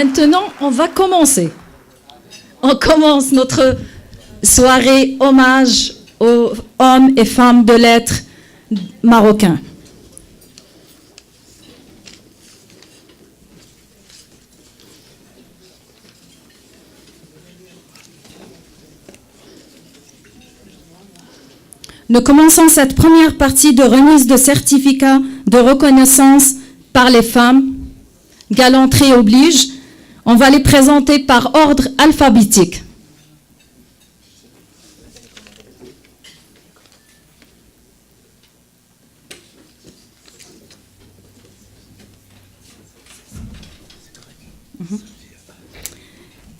Maintenant, on va commencer. On commence notre soirée hommage aux hommes et femmes de lettres marocains. Nous commençons cette première partie de remise de certificats de reconnaissance par les femmes. Galanterie oblige. On va les présenter par ordre alphabétique.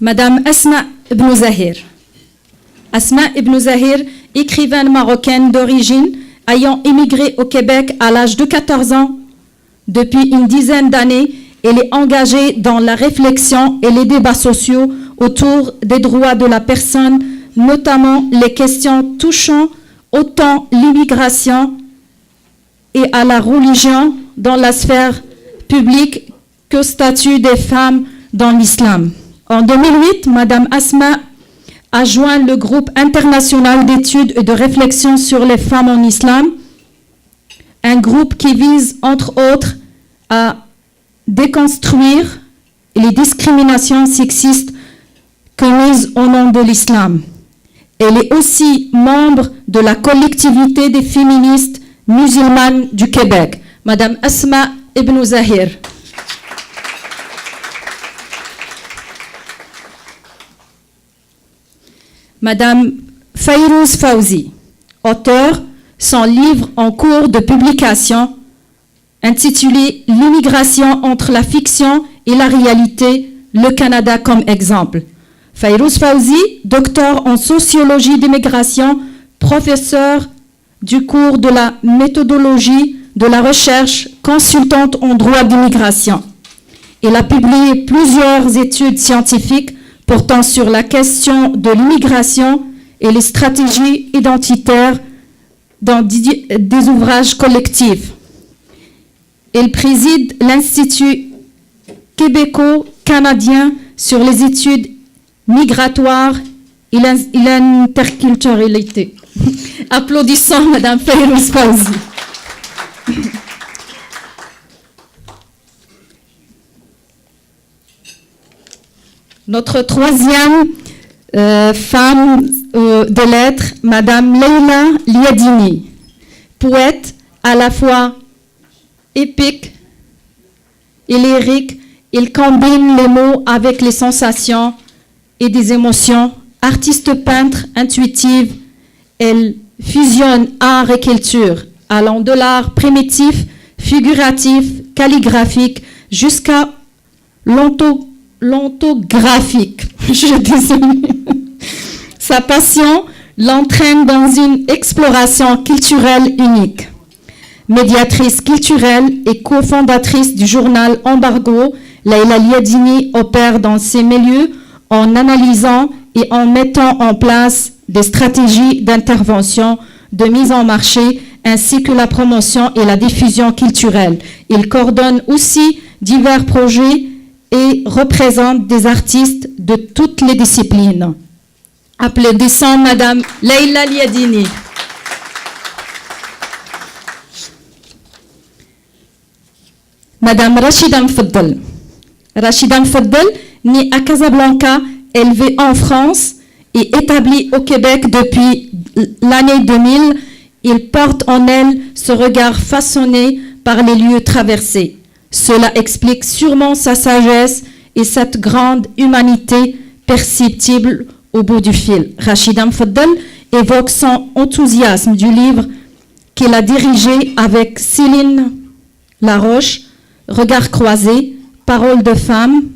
Madame Asma Ibn Zahir. Asma Ibn Zahir, écrivaine marocaine d'origine, ayant émigré au Québec à l'âge de 14 ans. Depuis une dizaine d'années, elle est engagée dans la réflexion et les débats sociaux autour des droits de la personne, notamment les questions touchant autant l'immigration et à la religion dans la sphère publique qu'au statut des femmes dans l'islam. En 2008, Madame Asma a joint le groupe international d'études et de réflexion sur les femmes en islam, un groupe qui vise, entre autres, à déconstruire les discriminations sexistes commises au nom de l'islam. Elle est aussi membre de la collectivité des féministes musulmanes du Québec. Madame Asma Ibn Zahir. Madame Fayrouz Fawzi, auteure, son livre en cours de publication intitulé « L'immigration entre la fiction et la réalité, le Canada comme exemple ». Fayrouz Fawzi, docteur en sociologie d'immigration, professeur du cours de la méthodologie de la recherche, consultante en droit d'immigration. Elle a publié plusieurs études scientifiques portant sur la question de l'immigration et les stratégies identitaires dans des ouvrages collectifs. Elle préside l'Institut québéco-canadien sur les études migratoires et l'interculturalité. Applaudissons Madame Fayrouz Fawzi. Notre troisième femme de lettres, Madame Leila Liadini, poète à la fois épique et lyrique. Il combine les mots avec les sensations et des émotions. Artiste peintre intuitive, elle fusionne art et culture, allant de l'art primitif, figuratif, calligraphique, jusqu'à l'ontographique. Je désolée. Sa passion l'entraîne dans une exploration culturelle unique. Médiatrice culturelle et cofondatrice du journal Embargo, Leila Liadini opère dans ces milieux en analysant et en mettant en place des stratégies d'intervention, de mise en marché, ainsi que la promotion et la diffusion culturelle. Il coordonne aussi divers projets et représente des artistes de toutes les disciplines. Applaudissons Madame Leila Liadini. Madame Rachida Mfaddal. Rachida Mfaddal, née à Casablanca, élevée en France et établie au Québec depuis l'année 2000, il porte en elle ce regard façonné par les lieux traversés. Cela explique sûrement sa sagesse et cette grande humanité perceptible au bout du fil. Rachida Mfaddal évoque son enthousiasme du livre qu'il a dirigé avec Céline Laroche, Regard croisé, Paroles de femme,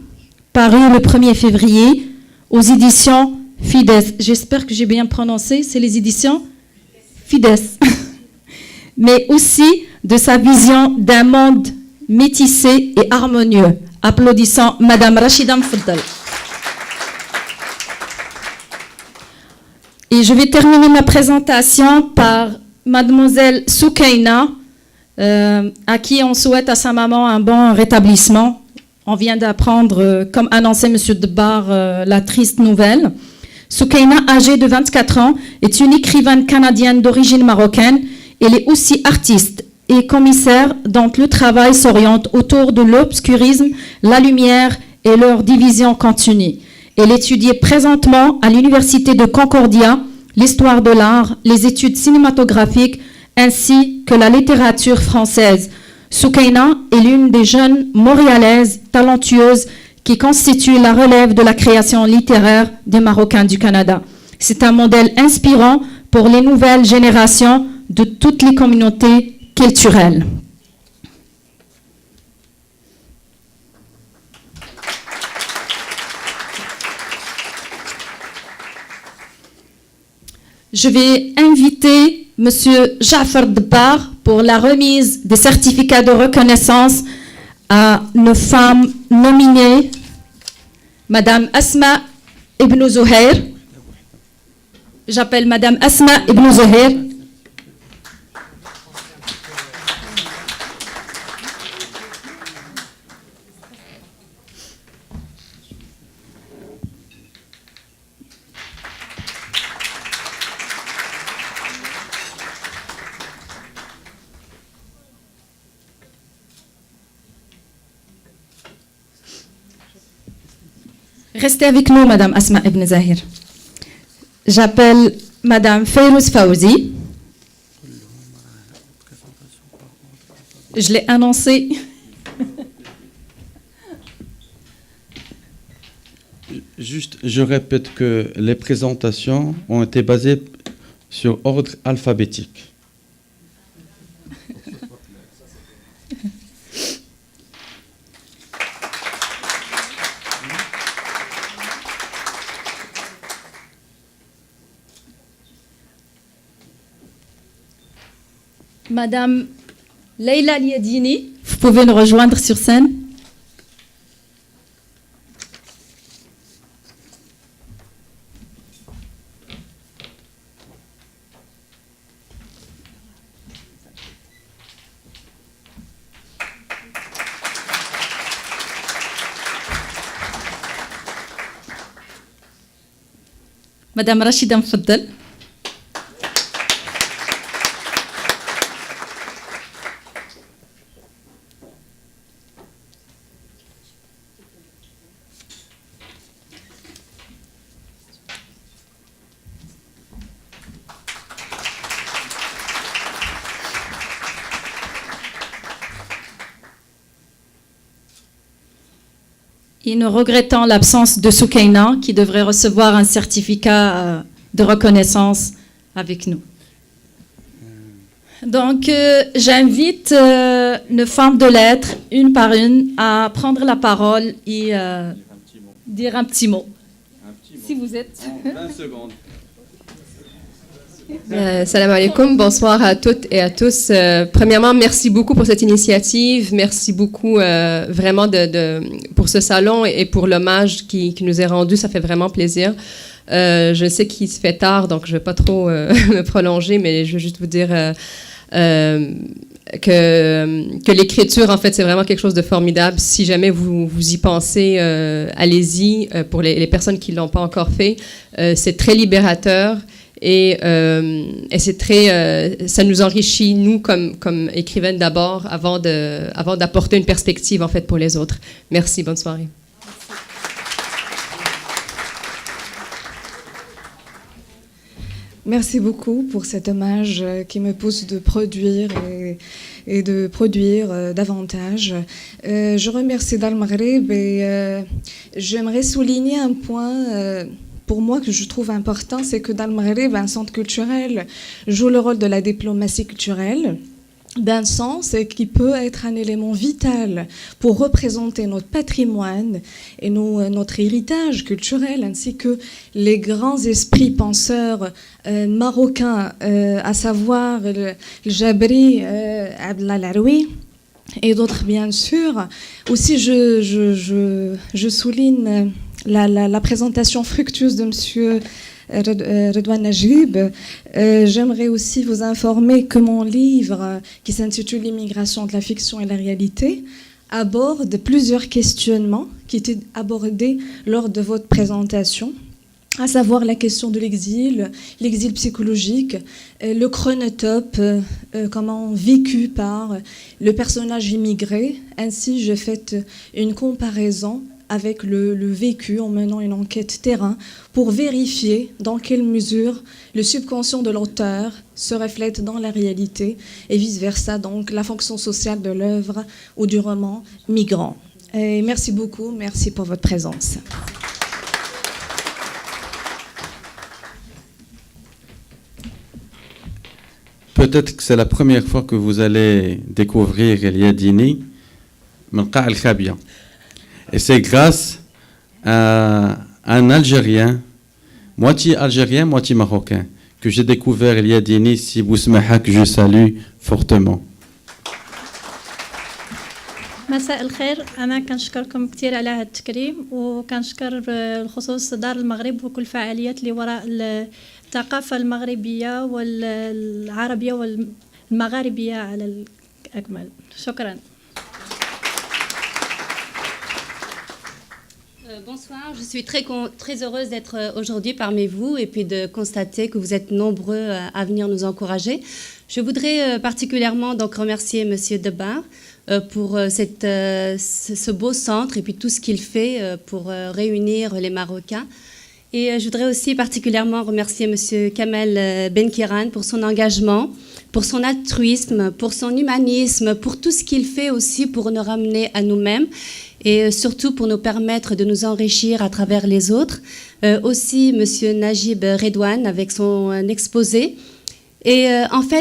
paru le 1er février aux éditions Fides. J'espère que j'ai bien prononcé, c'est les éditions Fides. Mais aussi de sa vision d'un monde métissé et harmonieux. Applaudissons Madame Rachida Mfaddal. Et je vais terminer ma présentation par Mademoiselle Soukaina, à qui on souhaite à sa maman un bon rétablissement. On vient d'apprendre, comme annoncé M. Debbar, la triste nouvelle. Soukaina, âgée de 24 ans, est une écrivaine canadienne d'origine marocaine. Elle est aussi artiste et commissaire dont le travail s'oriente autour de l'obscurisme, la lumière et leur division continue. Elle étudie présentement à l'Université de Concordia l'histoire de l'art, les études cinématographiques ainsi que la littérature française. Soukaina est l'une des jeunes montréalaises talentueuses qui constitue la relève de la création littéraire des Marocains du Canada. C'est un modèle inspirant pour les nouvelles générations de toutes les communautés culturelles. Je vais inviter M. Jafar Debbar pour la remise des certificats de reconnaissance à nos femmes nominées, Madame Asma Ibn Zuhair. J'appelle Madame Asma Ibn Zuhair. Restez avec nous, Madame Asma Ibn Zahir. J'appelle Madame Fayrouz Fawzi. Je l'ai annoncé. Juste, je répète que les présentations ont été basées sur ordre alphabétique. Madame Leila Liadini, vous pouvez nous rejoindre sur scène. Madame Rachida Mfaddal. Et nous regrettons l'absence de Soukaina, qui devrait recevoir un certificat de reconnaissance avec nous. Donc, j'invite nos femmes de lettres, une par une, à prendre la parole et dire un petit mot. Si vous êtes... 20 secondes. Salam alaikum, bonsoir à toutes et à tous. Premièrement, merci beaucoup pour cette initiative. Merci beaucoup vraiment pour ce salon et pour l'hommage qui nous est rendu. Ça fait vraiment plaisir. Je sais qu'il se fait tard, donc je ne vais pas trop me prolonger, mais je veux juste vous dire que l'écriture, en fait, c'est vraiment quelque chose de formidable. Si jamais vous y pensez, allez-y. Pour les personnes qui ne l'ont pas encore fait, c'est très libérateur. Et c'est très, ça nous enrichit, nous, comme écrivaines d'abord, avant d'apporter une perspective, en fait, pour les autres. Merci, bonne soirée. Merci beaucoup pour cet hommage qui me pousse de produire et de produire davantage. Je remercie Dal Maghreb et j'aimerais souligner un point pour moi que je trouve important, c'est que dans le Maghreb, un centre culturel joue le rôle de la diplomatie culturelle, d'un sens qui peut être un élément vital pour représenter notre patrimoine et notre héritage culturel, ainsi que les grands esprits penseurs marocains, à savoir le Jabri, Abdallah Laroui, et d'autres bien sûr. Aussi, je souligne la présentation fructueuse de M. Redouane Najib. J'aimerais aussi vous informer que mon livre, qui s'intitule « L'immigration de la fiction et la réalité », aborde plusieurs questionnements qui étaient abordés lors de votre présentation, à savoir la question de l'exil psychologique, le chronotope, comment vécu par le personnage immigré. Ainsi, j'ai fait une comparaison avec le vécu en menant une enquête terrain pour vérifier dans quelle mesure le subconscient de l'auteur se reflète dans la réalité et vice-versa, donc la fonction sociale de l'œuvre ou du roman Migrant. Et merci beaucoup, merci pour votre présence. Peut-être que c'est la première fois que vous allez découvrir Eliadini من قاع الخابية. Et c'est grâce à un Algérien, moitié algérien, moitié marocain, que j'ai découvert Eliadini, si Bousmaha, que je salue fortement. مساء الخير. أنا كنشكركم كثير على هذا التكريم، وكنشكر بالخصوص دار المغرب وكل الفعاليات اللي وراء الثقافة المغربية والعربية والمغاربية على الأكمل. شكرا. Bonsoir, je suis très heureuse d'être aujourd'hui parmi vous et puis de constater que vous êtes nombreux à venir nous encourager. Je voudrais particulièrement donc remercier Monsieur Debar pour ce beau centre et puis tout ce qu'il fait pour réunir les Marocains. Et je voudrais aussi particulièrement remercier Monsieur Kamel Benkiran pour son engagement, pour son altruisme, pour son humanisme, pour tout ce qu'il fait aussi pour nous ramener à nous-mêmes et surtout pour nous permettre de nous enrichir à travers les autres. Aussi Monsieur Najib Redouane avec son exposé. Et en fait,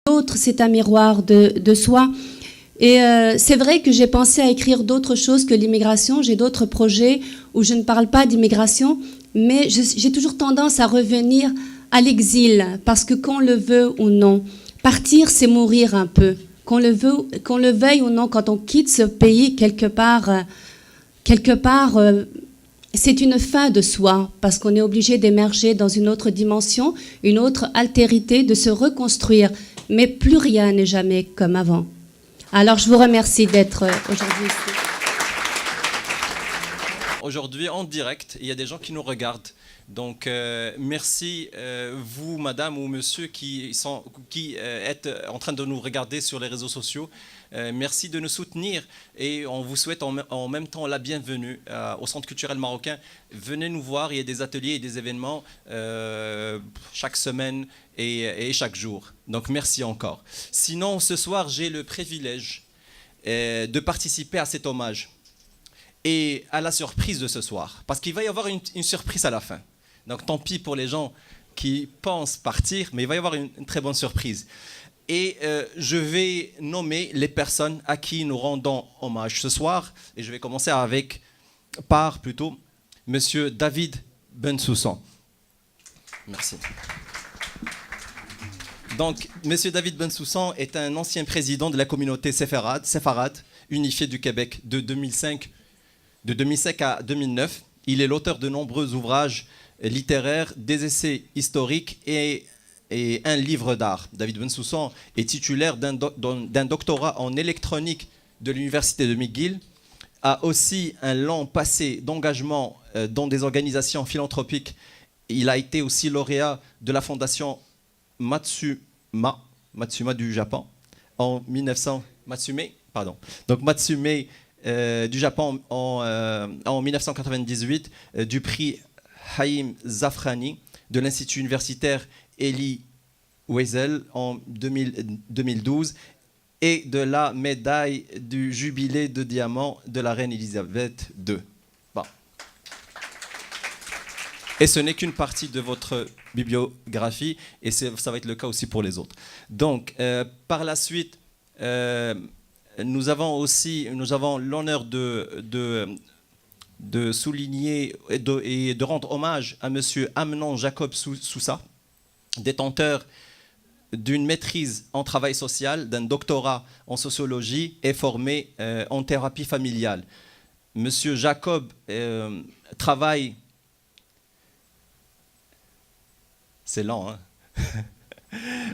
l'autre, c'est un miroir de soi. Et c'est vrai que j'ai pensé à écrire d'autres choses que l'immigration. J'ai d'autres projets où je ne parle pas d'immigration, mais j'ai toujours tendance à revenir à l'exil, parce que qu'on le veut ou non, partir, c'est mourir un peu. Qu'on le veuille ou non, quand on quitte ce pays, quelque part, c'est une fin de soi, parce qu'on est obligé d'émerger dans une autre dimension, une autre altérité, de se reconstruire. Mais plus rien n'est jamais comme avant. Alors, je vous remercie d'être aujourd'hui ici. Aujourd'hui, en direct, il y a des gens qui nous regardent. Donc, merci, vous, madame ou monsieur, qui êtes en train de nous regarder sur les réseaux sociaux. Merci de nous soutenir et on vous souhaite en même temps la bienvenue au Centre culturel marocain. Venez nous voir, il y a des ateliers et des événements chaque semaine et chaque jour. Donc merci encore. Sinon, ce soir, j'ai le privilège de participer à cet hommage et à la surprise de ce soir. Parce qu'il va y avoir une surprise à la fin. Donc tant pis pour les gens qui pensent partir, mais il va y avoir une très bonne surprise. Et je vais nommer les personnes à qui nous rendons hommage ce soir. Et je vais commencer par Monsieur David Bensoussan. Merci. Donc, Monsieur David Bensoussan est un ancien président de la communauté séfarade unifiée du Québec de 2005 à 2009. Il est l'auteur de nombreux ouvrages littéraires, des essais historiques et un livre d'art. David Bensoussan est titulaire d'un doctorat en électronique de l'université de McGill, a aussi un long passé d'engagement dans des organisations philanthropiques. Il a été aussi lauréat de la fondation Matsuma du Japon en 1900. Matsume, pardon. Donc Matsume du Japon en 1998, du prix Haïm Zafrani de l'Institut universitaire Elie Wiesel en 2012 et de la médaille du jubilé de diamant de la reine Elisabeth II. Bon. Et ce n'est qu'une partie de votre bibliographie et ça va être le cas aussi pour les autres. Donc, par la suite, nous avons l'honneur de souligner et de rendre hommage à M. Amnon Jacob Sousa, détenteur d'une maîtrise en travail social, d'un doctorat en sociologie et formé en thérapie familiale. M. Jacob travaille... C'est lent, hein.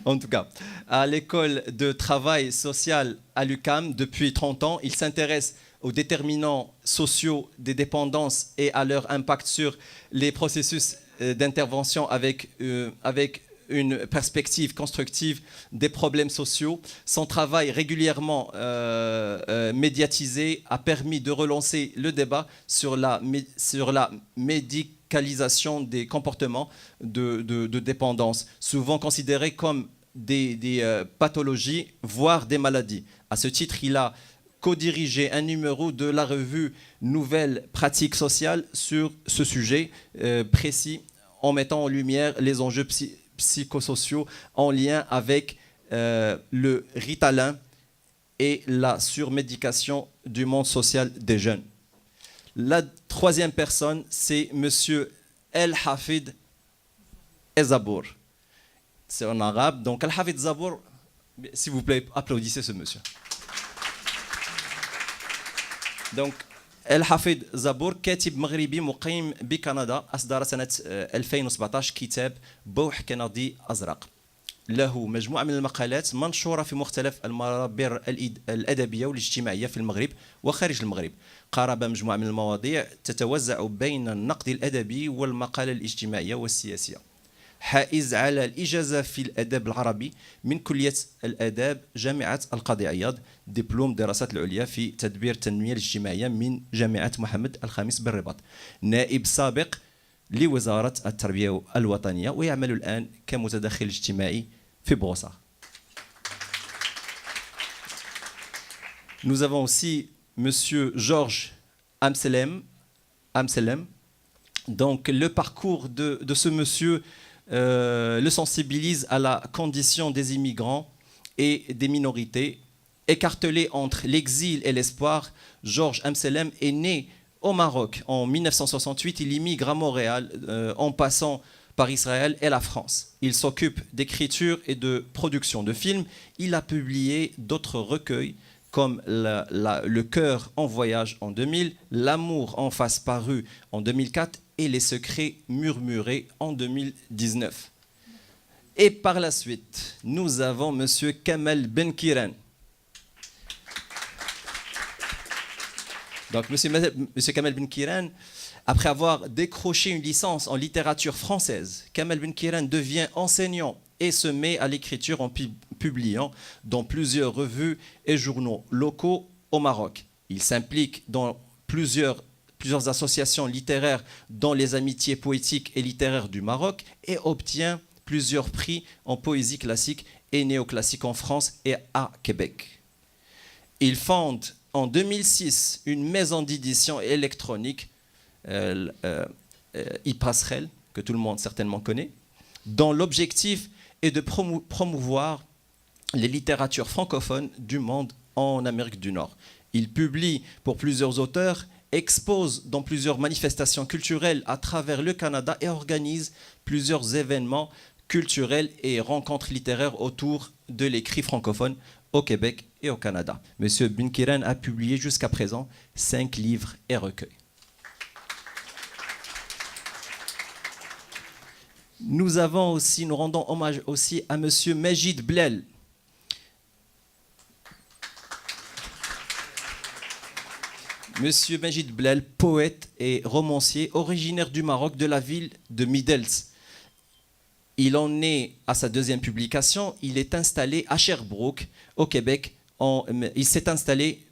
En tout cas, à l'école de travail social à l'UQAM depuis 30 ans, il s'intéresse aux déterminants sociaux des dépendances et à leur impact sur les processus d'intervention avec une perspective constructive des problèmes sociaux. Son travail régulièrement médiatisé a permis de relancer le débat sur la médicalisation des comportements de dépendance, souvent considérés comme des pathologies, voire des maladies. À ce titre, il a co-dirigé un numéro de la revue Nouvelles pratiques sociales sur ce sujet précis, en mettant en lumière les enjeux psychosociaux en lien avec le Ritalin et la surmédication du monde social des jeunes. La troisième personne, c'est M. El Hafid Ezabour. C'est en arabe. Donc, El Hafid Ezabour, s'il vous plaît, applaudissez ce monsieur. Donc, El Hafid Zabour كاتب مغربي مقيم بكندا أصدر سنة 2017 كتاب بوح كندي أزرق. له مجموعة من المقالات منشورة في مختلف المرابر الأدبية والاجتماعية في المغرب وخارج المغرب. قارب مجموعة من المواضيع تتوزع بين النقد الأدبي والمقالة الاجتماعية والسياسية. حائز على الإجازة في الأدب العربي من كلية الآداب جامعة القاضي عياض، دبلوم دراسات العليا في تدبير التنمية الاجتماعية من جامعة محمد الخامس بالرباط، نائب سابق لوزارة التربية الوطنية ويعمل الآن كمتدخل اجتماعي في بوصة. Nous avons aussi Monsieur Georges Amselem. Donc le parcours de ce monsieur le sensibilise à la condition des immigrants et des minorités. Écartelé entre l'exil et l'espoir, Georges Amselem est né au Maroc en 1968. Il immigre à Montréal en passant par Israël et la France. Il s'occupe d'écriture et de production de films. Il a publié d'autres recueils comme Le cœur en voyage en 2000, L'amour en face paru en 2004 et Les secrets murmurés en 2019. Et par la suite, nous avons Monsieur Kamel Benkiran. Donc Monsieur Kamel Benkiran, après avoir décroché une licence en littérature française, Kamel Benkiran devient enseignant et se met à l'écriture en publiant dans plusieurs revues et journaux locaux au Maroc. Il s'implique dans plusieurs associations littéraires dans les amitiés poétiques et littéraires du Maroc et obtient plusieurs prix en poésie classique et néoclassique en France et à Québec. Il fonde en 2006 une maison d'édition électronique, iPasserelle, que tout le monde certainement connaît, dont l'objectif est de promouvoir les littératures francophones du monde en Amérique du Nord. Il publie pour plusieurs auteurs, expose dans plusieurs manifestations culturelles à travers le Canada et organise plusieurs événements culturels et rencontres littéraires autour de l'écrit francophone au Québec et au Canada. Monsieur Benkiran a publié jusqu'à présent 5 livres et recueils. Nous rendons hommage aussi à Monsieur Majid Blel. Monsieur Majid Blel, poète et romancier, originaire du Maroc, de la ville de Midels. Il en est à sa deuxième publication. Il est installé à Sherbrooke, au Québec. Il s'est installé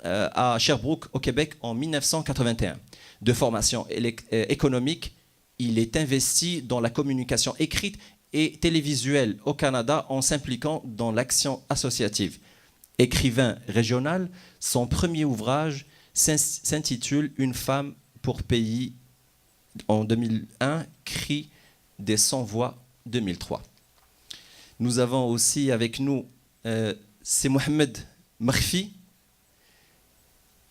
à Sherbrooke, au Québec, en 1981. De formation économique, il est investi dans la communication écrite et télévisuelle au Canada en s'impliquant dans l'action associative. Écrivain régional, son premier ouvrage s'intitule « Une femme pour pays » en 2001, Cri des sans-voix 2003. Nous avons aussi avec nous c'est Mohamed Marfi,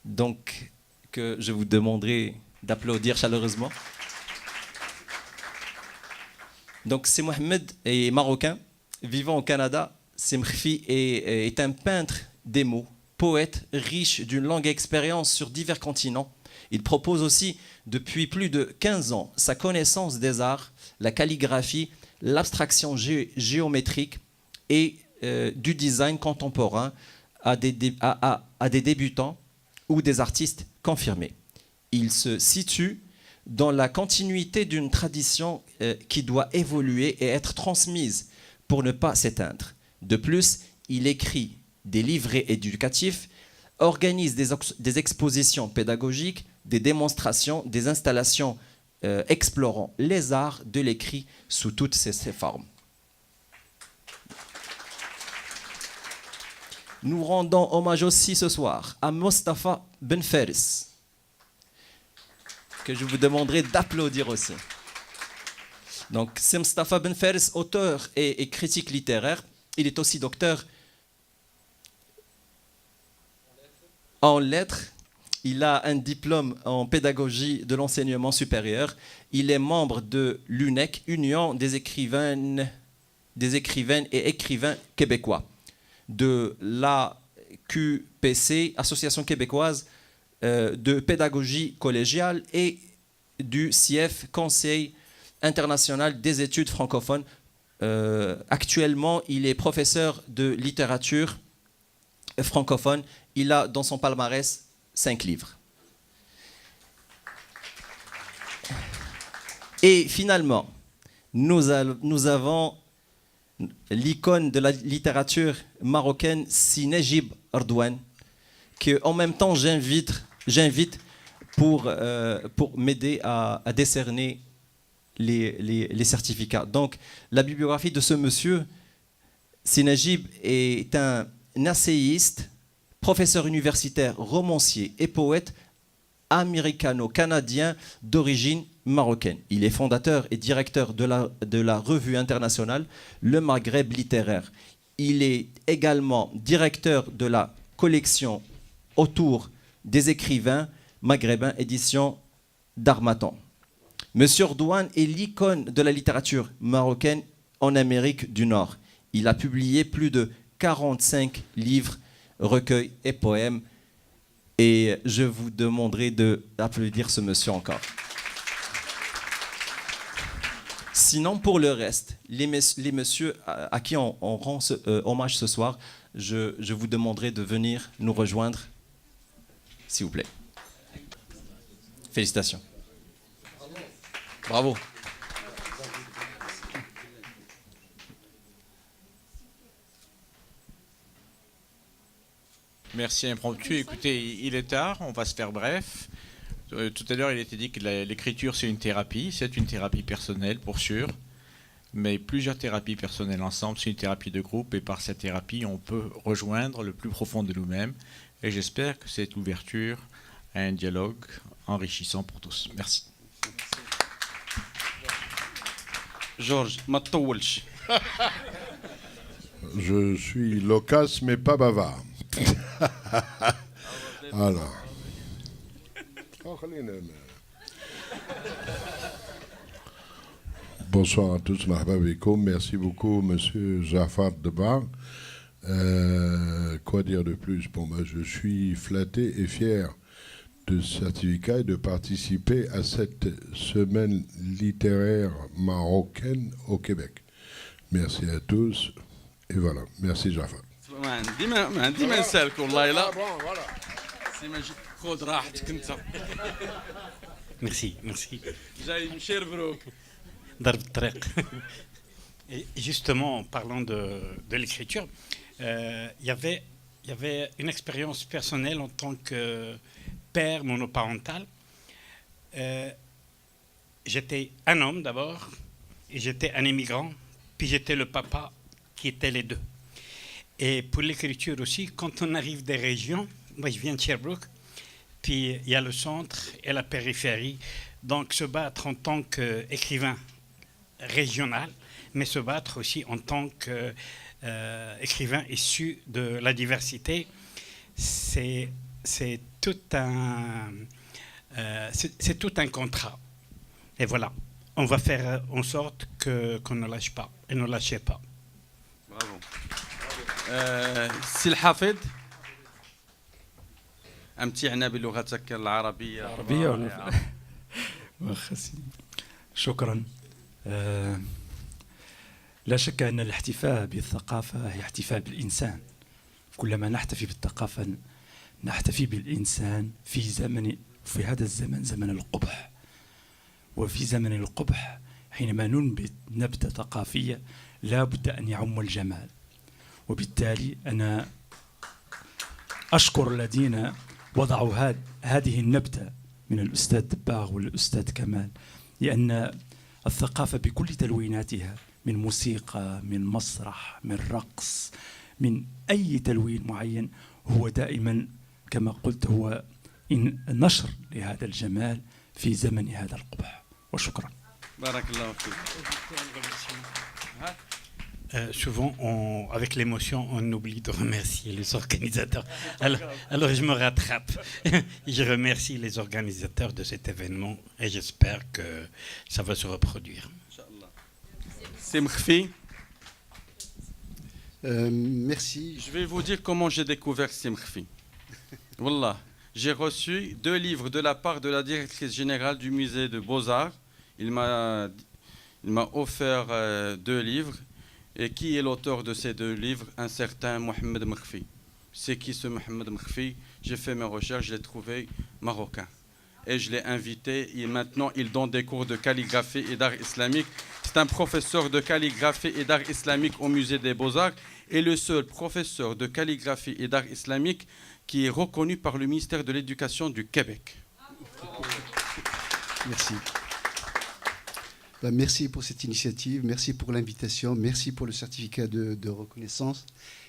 donc que je vous demanderai d'applaudir chaleureusement. Donc c'est Mohamed est marocain, vivant au Canada. C'est Marfi est un peintre des mots, poète riche d'une longue expérience sur divers continents. Il propose aussi depuis plus de 15 ans sa connaissance des arts, la calligraphie, l'abstraction géométrique et du design contemporain à des débutants ou des artistes confirmés. Il se situe dans la continuité d'une tradition qui doit évoluer et être transmise pour ne pas s'éteindre. De plus, il écrit des livrets éducatifs, organise des expositions pédagogiques, des démonstrations, des installations explorant les arts de l'écrit sous toutes ses formes. Nous rendons hommage aussi ce soir à Mostafa Ben Faris, que je vous demanderai d'applaudir aussi. Donc, c'est Mostafa Ben Faris, auteur et critique littéraire. Il est aussi docteur en lettres. Il a un diplôme en pédagogie de l'enseignement supérieur. Il est membre de l'UNEC, Union des écrivaines et écrivains québécois, de l'AQPC, Association québécoise de pédagogie collégiale, et du CIEF, Conseil international des études francophones. Actuellement, il est professeur de littérature francophone. Il a dans son palmarès 5 livres. Et finalement, nous avons l'icône de la littérature marocaine, Si Najib Ardouane, que en même temps j'invite pour m'aider à décerner les certificats. Donc, la bibliographie de ce monsieur, Si Najib, est un essayiste, professeur universitaire, romancier et poète américano-canadien d'origine marocaine. Il est fondateur et directeur de la revue internationale Le Maghreb littéraire. Il est également directeur de la collection autour des écrivains maghrébins, édition d'Harmattan. Monsieur Ardouane est l'icône de la littérature marocaine en Amérique du Nord. Il a publié plus de 45 livres, recueils et poèmes. Et je vous demanderai d'applaudir ce monsieur encore. Sinon, pour le reste, les messieurs à qui on rend hommage ce soir, je vous demanderai de venir nous rejoindre, s'il vous plaît. Félicitations. Bravo. Merci impromptu. Écoutez, il est tard, on va se faire bref. Tout à l'heure, il était dit que l'écriture, c'est une thérapie. C'est une thérapie personnelle, pour sûr. Mais plusieurs thérapies personnelles ensemble, c'est une thérapie de groupe. Et par cette thérapie, on peut rejoindre le plus profond de nous-mêmes. Et j'espère que cette ouverture à un dialogue enrichissant pour tous. Merci. Georges, Matouch. Je suis loquace, mais pas bavard. Alors. Bonsoir à tous, merci beaucoup, monsieur Jafar Debar. Quoi dire de plus? Bon, je suis flatté et fier de ce certificat et de participer à cette semaine littéraire marocaine au Québec. Merci à tous, et voilà. Merci Jafar. Merci, merci. جاي مشير بروك. ضرب الطريق. Et justement, en parlant de l'écriture, il y avait une expérience personnelle en tant que père monoparental. J'étais un homme d'abord, et j'étais un immigrant, puis j'étais le papa qui était les deux. Et pour l'écriture aussi, quand on arrive des régions, moi je viens de Sherbrooke, puis il y a le centre et la périphérie, donc se battre en tant qu'écrivain régional, mais se battre aussi en tant qu'écrivain issu de la diversité, c'est tout un contrat. Et voilà, on va faire en sorte qu'on ne lâche pas, et ne lâchez pas. Bravo. سي الحافظ أمتعنا بلغتك العربية. عربية ولا شكرا. لا شك أن الاحتفاء بالثقافة هي احتفاء بالإنسان. كلما نحتفي بالثقافة نحتفي بالإنسان في هذا الزمن، زمن القبح. وفي زمن القبح حينما ننبت نبتة ثقافية لا بد أن يعم الجمال. وبالتالي أنا أشكر الذين وضعوا هذه النبتة من الأستاذ دباغ والأستاذ كمال، لأن الثقافة بكل تلويناتها، من موسيقى، من مسرح، من رقص، من أي تلوين معين، هو دائما كما قلت هو نشر لهذا الجمال في زمن هذا القبح. وشكرا. بارك الله فيك. Souvent, avec l'émotion, on oublie de remercier les organisateurs. Alors je me rattrape. Je remercie les organisateurs de cet événement et j'espère que ça va se reproduire. C'est Mkhfi. Merci. Je vais vous dire comment j'ai découvert Simkhfi. Wallah, j'ai reçu 2 livres de la part de la directrice générale du musée de Beaux-Arts. Il m'a offert 2 livres. Et qui est l'auteur de ces 2 livres? Un certain Mohamed Mkhfi. C'est qui ce Mohamed Mkhfi? J'ai fait mes recherches, je l'ai trouvé marocain. Et je l'ai invité, et maintenant il donne des cours de calligraphie et d'art islamique. C'est un professeur de calligraphie et d'art islamique au musée des Beaux-Arts et le seul professeur de calligraphie et d'art islamique qui est reconnu par le ministère de l'Éducation du Québec. Merci. Merci pour cette initiative, merci pour l'invitation, merci pour le certificat de reconnaissance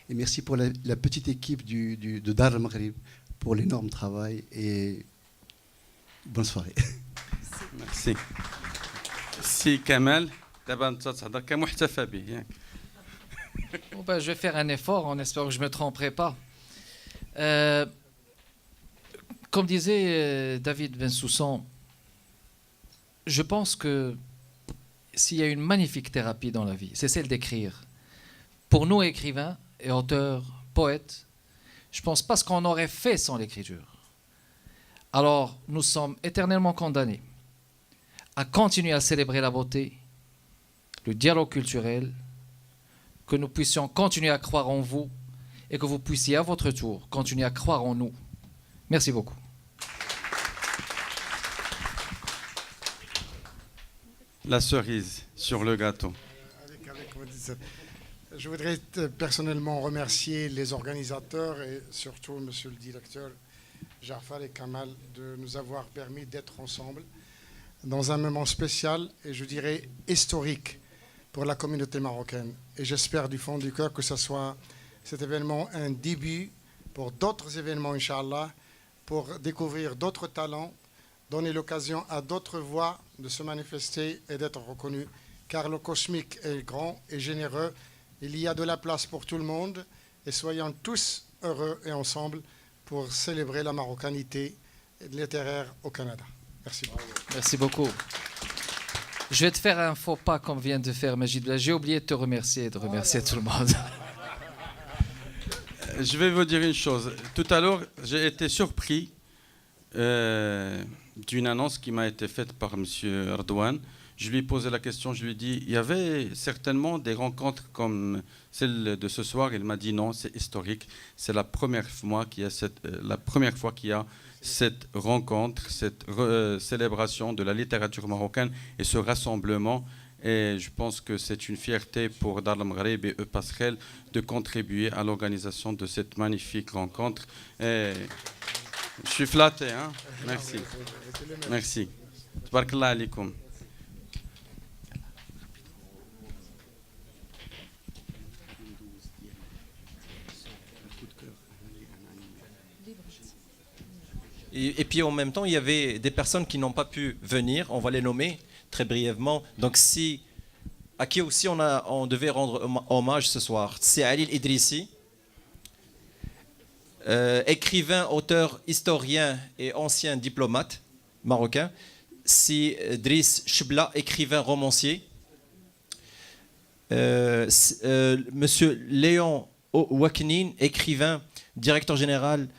et merci pour la petite équipe de Dar al-Maghrib pour l'énorme travail et bonne soirée. Merci. Si Kamal, je vais faire un effort en espérant que je ne me tromperai pas. Comme disait David Bensoussan, je pense que s'il y a une magnifique thérapie dans la vie, c'est celle d'écrire. Pour nous, écrivains et auteurs, poètes, je ne pense pas ce qu'on aurait fait sans l'écriture. Alors, nous sommes éternellement condamnés à continuer à célébrer la beauté, le dialogue culturel, que nous puissions continuer à croire en vous et que vous puissiez à votre tour continuer à croire en nous. Merci beaucoup. La cerise sur le gâteau. Je voudrais personnellement remercier les organisateurs et surtout monsieur le directeur Jafar et Kamal de nous avoir permis d'être ensemble dans un moment spécial et je dirais historique pour la communauté marocaine. Et j'espère du fond du cœur que ce soit cet événement un début pour d'autres événements, Inch'Allah, pour découvrir d'autres talents, donner l'occasion à d'autres voix de se manifester et d'être reconnus. Car le cosmique est grand et généreux. Il y a de la place pour tout le monde. Et soyons tous heureux et ensemble pour célébrer la marocanité littéraire au Canada. Merci beaucoup. Merci beaucoup. Je vais te faire un faux pas comme vient de faire Majid. J'ai oublié de te remercier et de remercier tout le monde. Je vais vous dire une chose. Tout à l'heure, j'ai été surpris d'une annonce qui m'a été faite par M. Erdouane. je lui ai posé la question, je lui ai dit, il y avait certainement des rencontres comme celle de ce soir. Il m'a dit non, c'est historique. C'est la première fois qu'il y a cette rencontre, cette célébration de la littérature marocaine et ce rassemblement. Et je pense que c'est une fierté pour Dar el-Maghreb et Passerelle de contribuer à l'organisation de cette magnifique rencontre. Et je suis flatté, hein? Merci. Merci. Tabarakallah alikoum. Et puis en même temps, il y avait des personnes qui n'ont pas pu venir, on va les nommer très brièvement. Donc à qui aussi on devait rendre hommage ce soir. C'est Ali Idrissi, écrivain, auteur, historien et ancien diplomate marocain. C'est Driss Chebla, écrivain, romancier. Monsieur Léon Ouaknine, écrivain, directeur général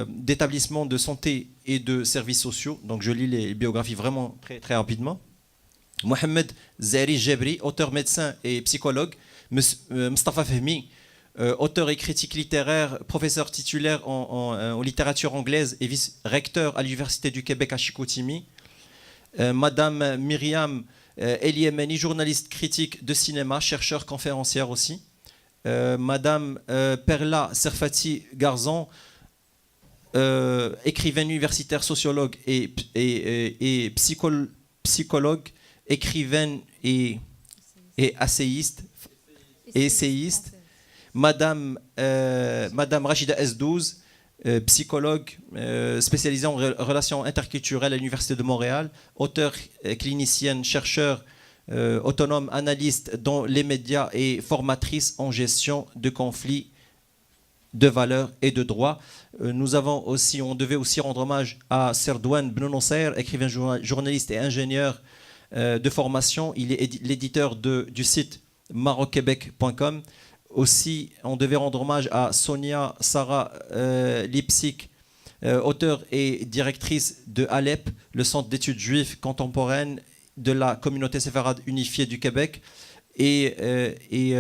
d'établissements de santé et de services sociaux. Donc je lis les biographies vraiment très, très rapidement. Mohamed Zahri Jebri, auteur, médecin et psychologue. Mustafa Fehmi, auteur et critique littéraire, professeur titulaire en littérature anglaise et vice-recteur à l'Université du Québec à Chicoutimi. Madame Myriam Eliemeni, journaliste critique de cinéma, chercheur, conférencière aussi. Madame Perla Serfati Garzon, écrivaine universitaire, sociologue et psychologue, écrivaine et essayiste. Madame Rachida S12, psychologue spécialisée en relations interculturelles à l'Université de Montréal, auteure, clinicienne, chercheur autonome, analyste dans les médias et formatrice en gestion de conflits de valeurs et de droits. On devait aussi rendre hommage à Serdouane Benonosser, écrivain, journaliste et ingénieur de formation. Il est l'éditeur du site marocquebec.com. Aussi, on devait rendre hommage à Sonia Sarah Lipsik, auteure et directrice de Alep, le centre d'études juives contemporaines de la communauté séfarade unifiée du Québec. Et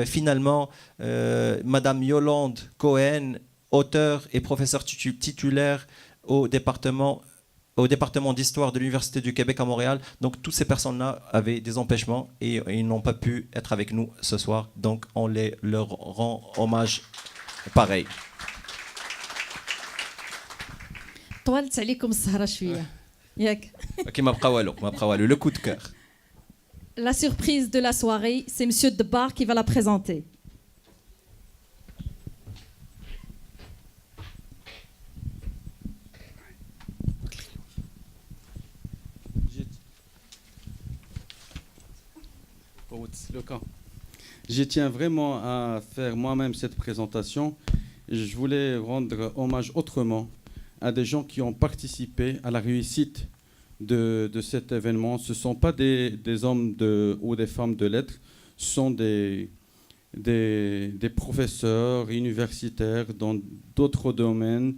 finalement, Madame Yolande Cohen, auteure et professeure titulaire au département d'histoire de l'Université du Québec à Montréal. Donc toutes ces personnes-là avaient des empêchements et ils n'ont pas pu être avec nous ce soir. Donc on leur rend hommage pareil. طولت عليكم السهرة شوية ياك. ما بقى والو le coup de cœur. La surprise de la soirée, c'est Monsieur Debar qui va la présenter. Je tiens vraiment à faire moi-même cette présentation. Je voulais rendre hommage autrement à des gens qui ont participé à la réussite de cet événement. Ce ne sont pas des hommes ou des femmes de lettres, ce sont des professeurs universitaires dans d'autres domaines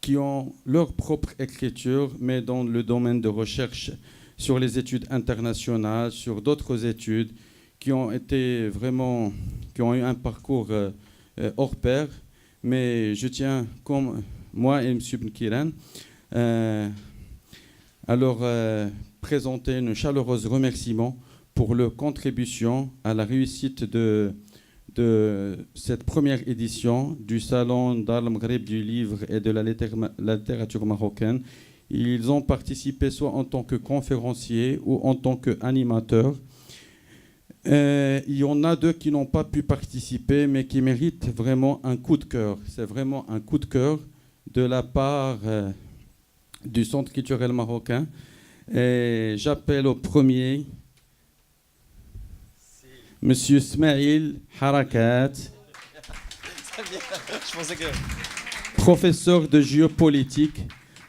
qui ont leur propre écriture, mais dans le domaine de recherche sur les études internationales, sur d'autres études, qui ont eu un parcours hors pair. Mais je tiens, comme moi et M. Benkiran, à leur présenter un chaleureux remerciement pour leur contribution à la réussite de cette première édition du Salon Dar el-Maghreb du livre et de la littérature marocaine. Ils ont participé soit en tant que conférenciers ou en tant qu'animateurs. Il y en a deux qui n'ont pas pu participer, mais qui méritent vraiment un coup de cœur. C'est vraiment un coup de cœur de la part du Centre culturel marocain. Et j'appelle au premier Monsieur Smaïl Harakat, professeur de géopolitique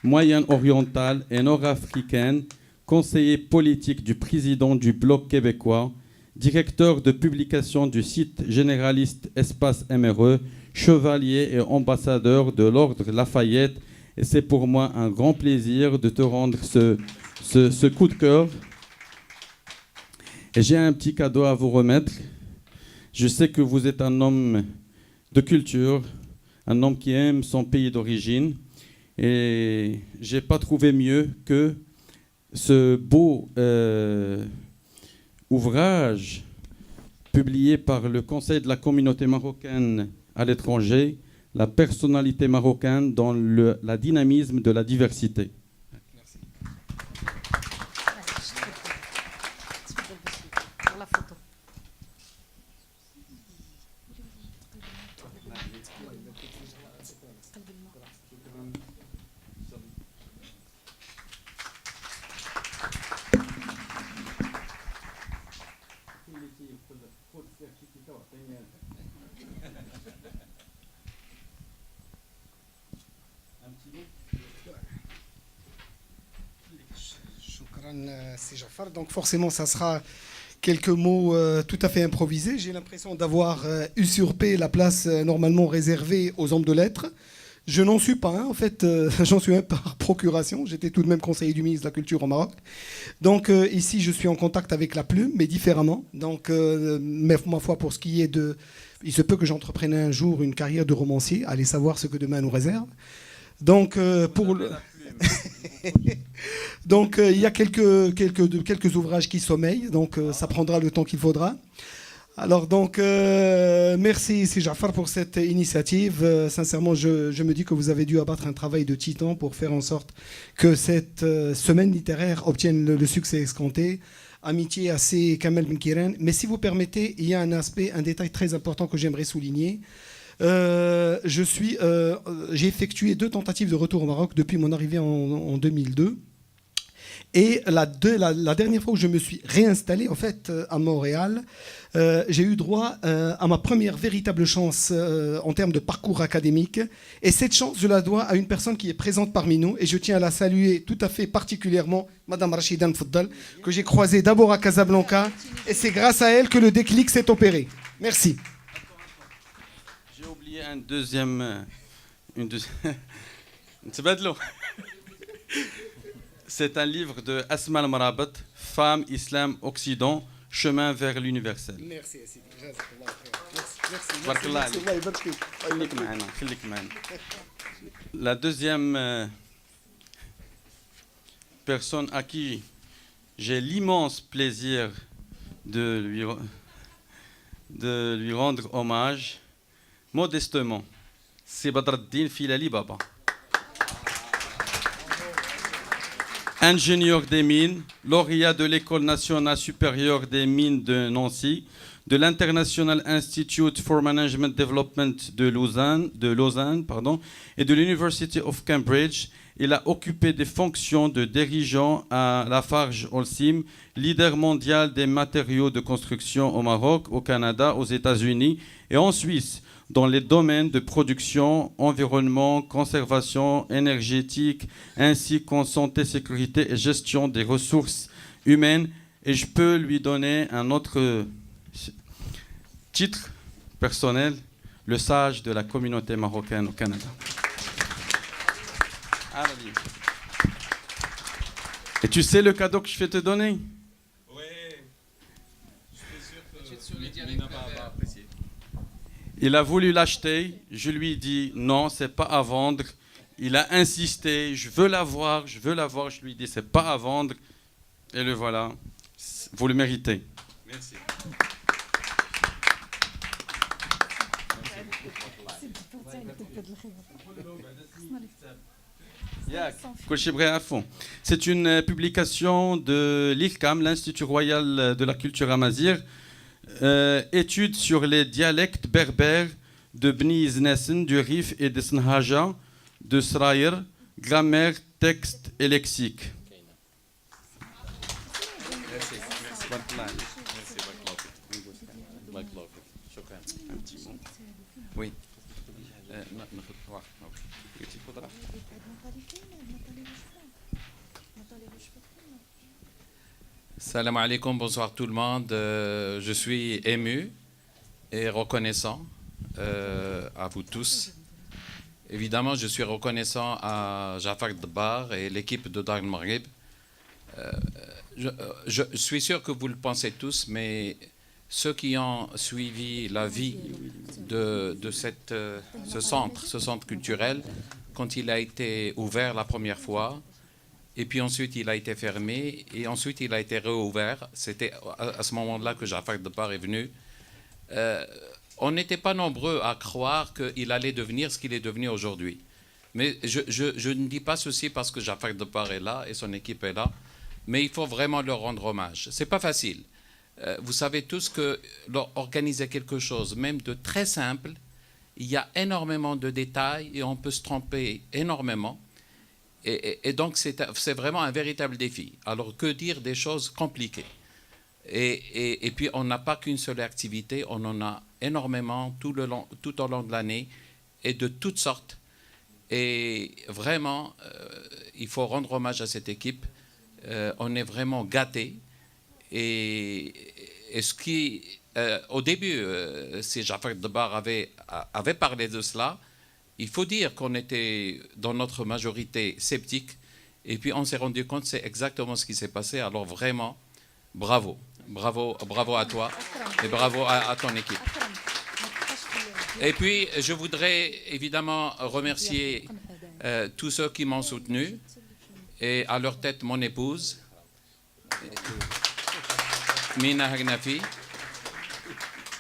moyenne-orientale et nord-africaine, conseiller politique du président du Bloc québécois, directeur de publication du site généraliste Espace MRE, chevalier et ambassadeur de l'Ordre Lafayette. Et c'est pour moi un grand plaisir de te rendre ce coup de cœur. Et j'ai un petit cadeau à vous remettre. Je sais que vous êtes un homme de culture, un homme qui aime son pays d'origine. Et je n'ai pas trouvé mieux que ce beau ouvrage publié par le Conseil de la communauté marocaine à l'étranger, la personnalité marocaine dans la dynamisme de la diversité. Merci. C'est Jafar. Donc forcément, ça sera quelques mots tout à fait improvisés. J'ai l'impression d'avoir usurpé la place normalement réservée aux hommes de lettres. Je n'en suis pas un, en fait, j'en suis un par procuration. J'étais tout de même conseiller du ministre de la Culture au Maroc. Donc ici, je suis en contact avec la plume, mais différemment. Donc, ma foi, pour ce qui est de... Il se peut que j'entreprenne un jour une carrière de romancier. Allez savoir ce que demain nous réserve. Donc, pour le... Donc il y a quelques ouvrages qui sommeillent, donc ça prendra le temps qu'il faudra. Alors donc merci Jafar pour cette initiative. Sincèrement, je me dis que vous avez dû abattre un travail de titan pour faire en sorte que cette semaine littéraire obtienne le succès escompté. Amitié à ces Kamel Benkiren. Mais si vous permettez, il y a un détail très important que j'aimerais souligner. J'ai effectué 2 tentatives de retour au Maroc depuis mon arrivée en 2002. Et la dernière fois où je me suis réinstallé en fait à Montréal, j'ai eu droit à ma première véritable chance en termes de parcours académique. Et cette chance, je la dois à une personne qui est présente parmi nous. Et je tiens à la saluer tout à fait particulièrement, Madame Rachida Nfoudal, que j'ai croisée d'abord à Casablanca. Et c'est grâce à elle que le déclic s'est opéré. Merci. J'ai oublié un deuxième... C'est un livre de Asma al-Marabat, Femmes, Islam, Occident, chemin vers l'universel. Merci. La deuxième personne à qui j'ai l'immense plaisir de lui rendre hommage, modestement, c'est Badreddine Filali Baba. Ingénieur des mines, lauréat de l'École nationale supérieure des mines de Nancy, de l'International Institute for Management Development de Lausanne, et de l'University of Cambridge. Il a occupé des fonctions de dirigeant à Lafarge Holcim, leader mondial des matériaux de construction au Maroc, au Canada, aux États-Unis et en Suisse, dans les domaines de production, environnement, conservation énergétique, ainsi qu'en santé, sécurité et gestion des ressources humaines. Et je peux lui donner un autre titre personnel, le sage de la communauté marocaine au Canada. Et tu sais le cadeau que je vais te donner? Oui. Je suis sûr que il n'a pas apprécié. Il a voulu l'acheter, je lui ai dit non, c'est pas à vendre. Il a insisté, je veux l'avoir, je lui ai dit c'est pas à vendre. Et le voilà, vous le méritez. Merci. C'est une publication de l'IRCAM, l'Institut Royal de la Culture Amazigh, étude sur les dialectes berbères de Bni Znesen, du Rif et de Snhaja, de Sraïr, grammaire, texte et lexique. Oui. Salam alaikum, bonsoir tout le monde. Je suis ému et reconnaissant à vous tous. Évidemment, je suis reconnaissant à Jafar Dbar et l'équipe de Dar el Maghreb Je suis sûr que vous le pensez tous, mais ceux qui ont suivi la vie de ce centre culturel, quand il a été ouvert la première fois, et puis ensuite il a été fermé, et ensuite il a été réouvert, c'était à ce moment-là que Jafar Debbar est venu. On n'était pas nombreux à croire qu'il allait devenir ce qu'il est devenu aujourd'hui. Mais je ne dis pas ceci parce que Jafar Debbar est là et son équipe est là, mais il faut vraiment leur rendre hommage. Ce n'est pas facile. Vous savez tous que organiser quelque chose, même de très simple, il y a énormément de détails et on peut se tromper énormément. Et donc c'est vraiment un véritable défi. Alors que dire des choses compliquées? Et puis on n'a pas qu'une seule activité, on en a énormément tout au long de l'année et de toutes sortes. Et vraiment, il faut rendre hommage à cette équipe. On est vraiment gâtés. Et ce qui, au début, si Jafar Debbar avait parlé de cela, il faut dire qu'on était dans notre majorité sceptique. Et puis on s'est rendu compte que c'est exactement ce qui s'est passé. Alors vraiment, bravo. Bravo à toi et bravo à ton équipe. Et puis, je voudrais évidemment remercier tous ceux qui m'ont soutenu et à leur tête mon épouse, Mina Hagnafi.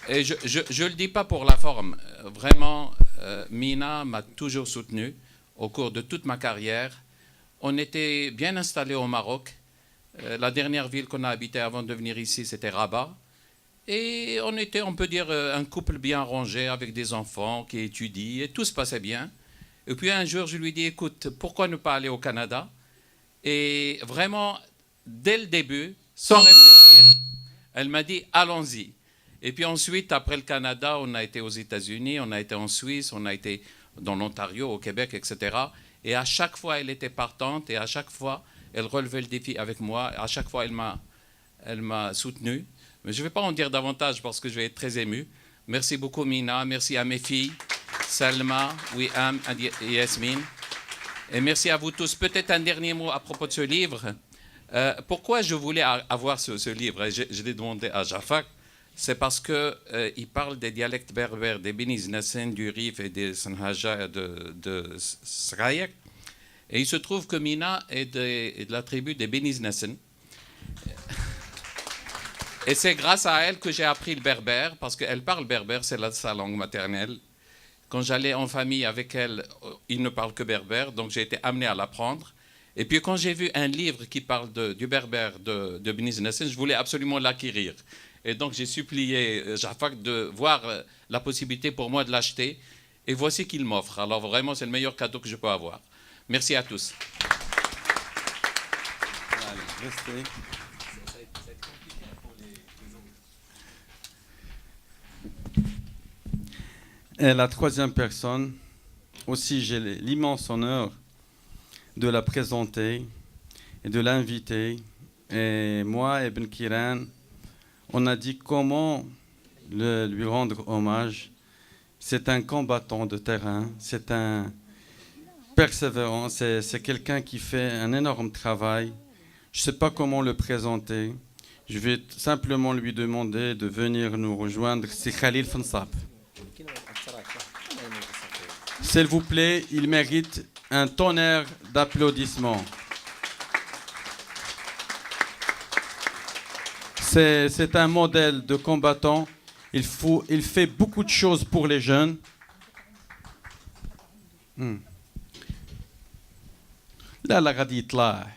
Et je ne le dis pas pour la forme. Vraiment, Mina m'a toujours soutenu au cours de toute ma carrière. On était bien installés au Maroc. La dernière ville qu'on a habité avant de venir ici, c'était Rabat. Et on était, on peut dire, un couple bien rangé avec des enfants qui étudient et tout se passait bien. Et puis un jour, je lui dis, écoute, pourquoi ne pas aller au Canada? Et vraiment, dès le début, sans réfléchir, elle m'a dit, allons-y. Et puis ensuite, après le Canada, on a été aux États-Unis, on a été en Suisse, on a été dans l'Ontario, au Québec, etc. Et à chaque fois, elle était partante et à chaque fois, elle relevait le défi avec moi. À chaque fois, elle m'a soutenu. Mais je ne vais pas en dire davantage parce que je vais être très ému. Merci beaucoup, Mina. Merci à mes filles, Salma, Wiham et Yasmine. Et merci à vous tous. Peut-être un dernier mot à propos de ce livre. Pourquoi je voulais avoir ce livre? Je l'ai demandé à Jafar. C'est parce qu'il parle des dialectes berbères, des Beni Znassen, du Rif et des Sanhaja de Srayak. Et il se trouve que Mina est de la tribu des Beni Znassen. Et c'est grâce à elle que j'ai appris le berbère, parce qu'elle parle berbère, c'est sa langue maternelle. Quand j'allais en famille avec elle, il ne parle que berbère, donc j'ai été amené à l'apprendre. Et puis quand j'ai vu un livre qui parle du berbère de Beni Znassen, je voulais absolument l'acquérir. Et donc j'ai supplié Jafar de voir la possibilité pour moi de l'acheter. Et voici qu'il m'offre. Alors vraiment, c'est le meilleur cadeau que je peux avoir. Merci à tous. Et la troisième personne, aussi j'ai l'immense honneur de la présenter et de l'inviter. Et moi et Ben Kiran, on a dit comment lui rendre hommage. C'est un combattant de terrain, c'est un persévérant, c'est quelqu'un qui fait un énorme travail. Je ne sais pas comment le présenter. Je vais simplement lui demander de venir nous rejoindre. C'est Khalil Fensab. S'il vous plaît, il mérite un tonnerre d'applaudissements. C'est un modèle de combattant. Il fait beaucoup de choses pour les jeunes. لا غادي يطلع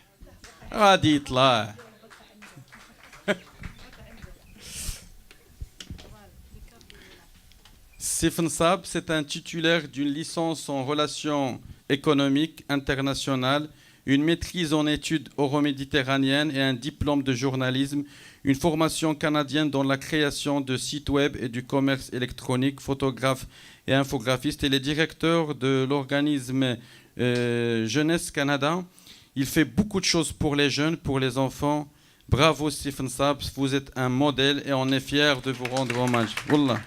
Stephen Saab, c'est un titulaire d'une licence en relations économiques internationales, une maîtrise en études euro-méditerranéennes et un diplôme de journalisme, une formation canadienne dans la création de sites web et du commerce électronique, photographe et infographiste. Il est directeur de l'organisme Jeunesse Canada. Il fait beaucoup de choses pour les jeunes, pour les enfants. Bravo Stephen Saab, vous êtes un modèle et on est fiers de vous rendre hommage. Wallah.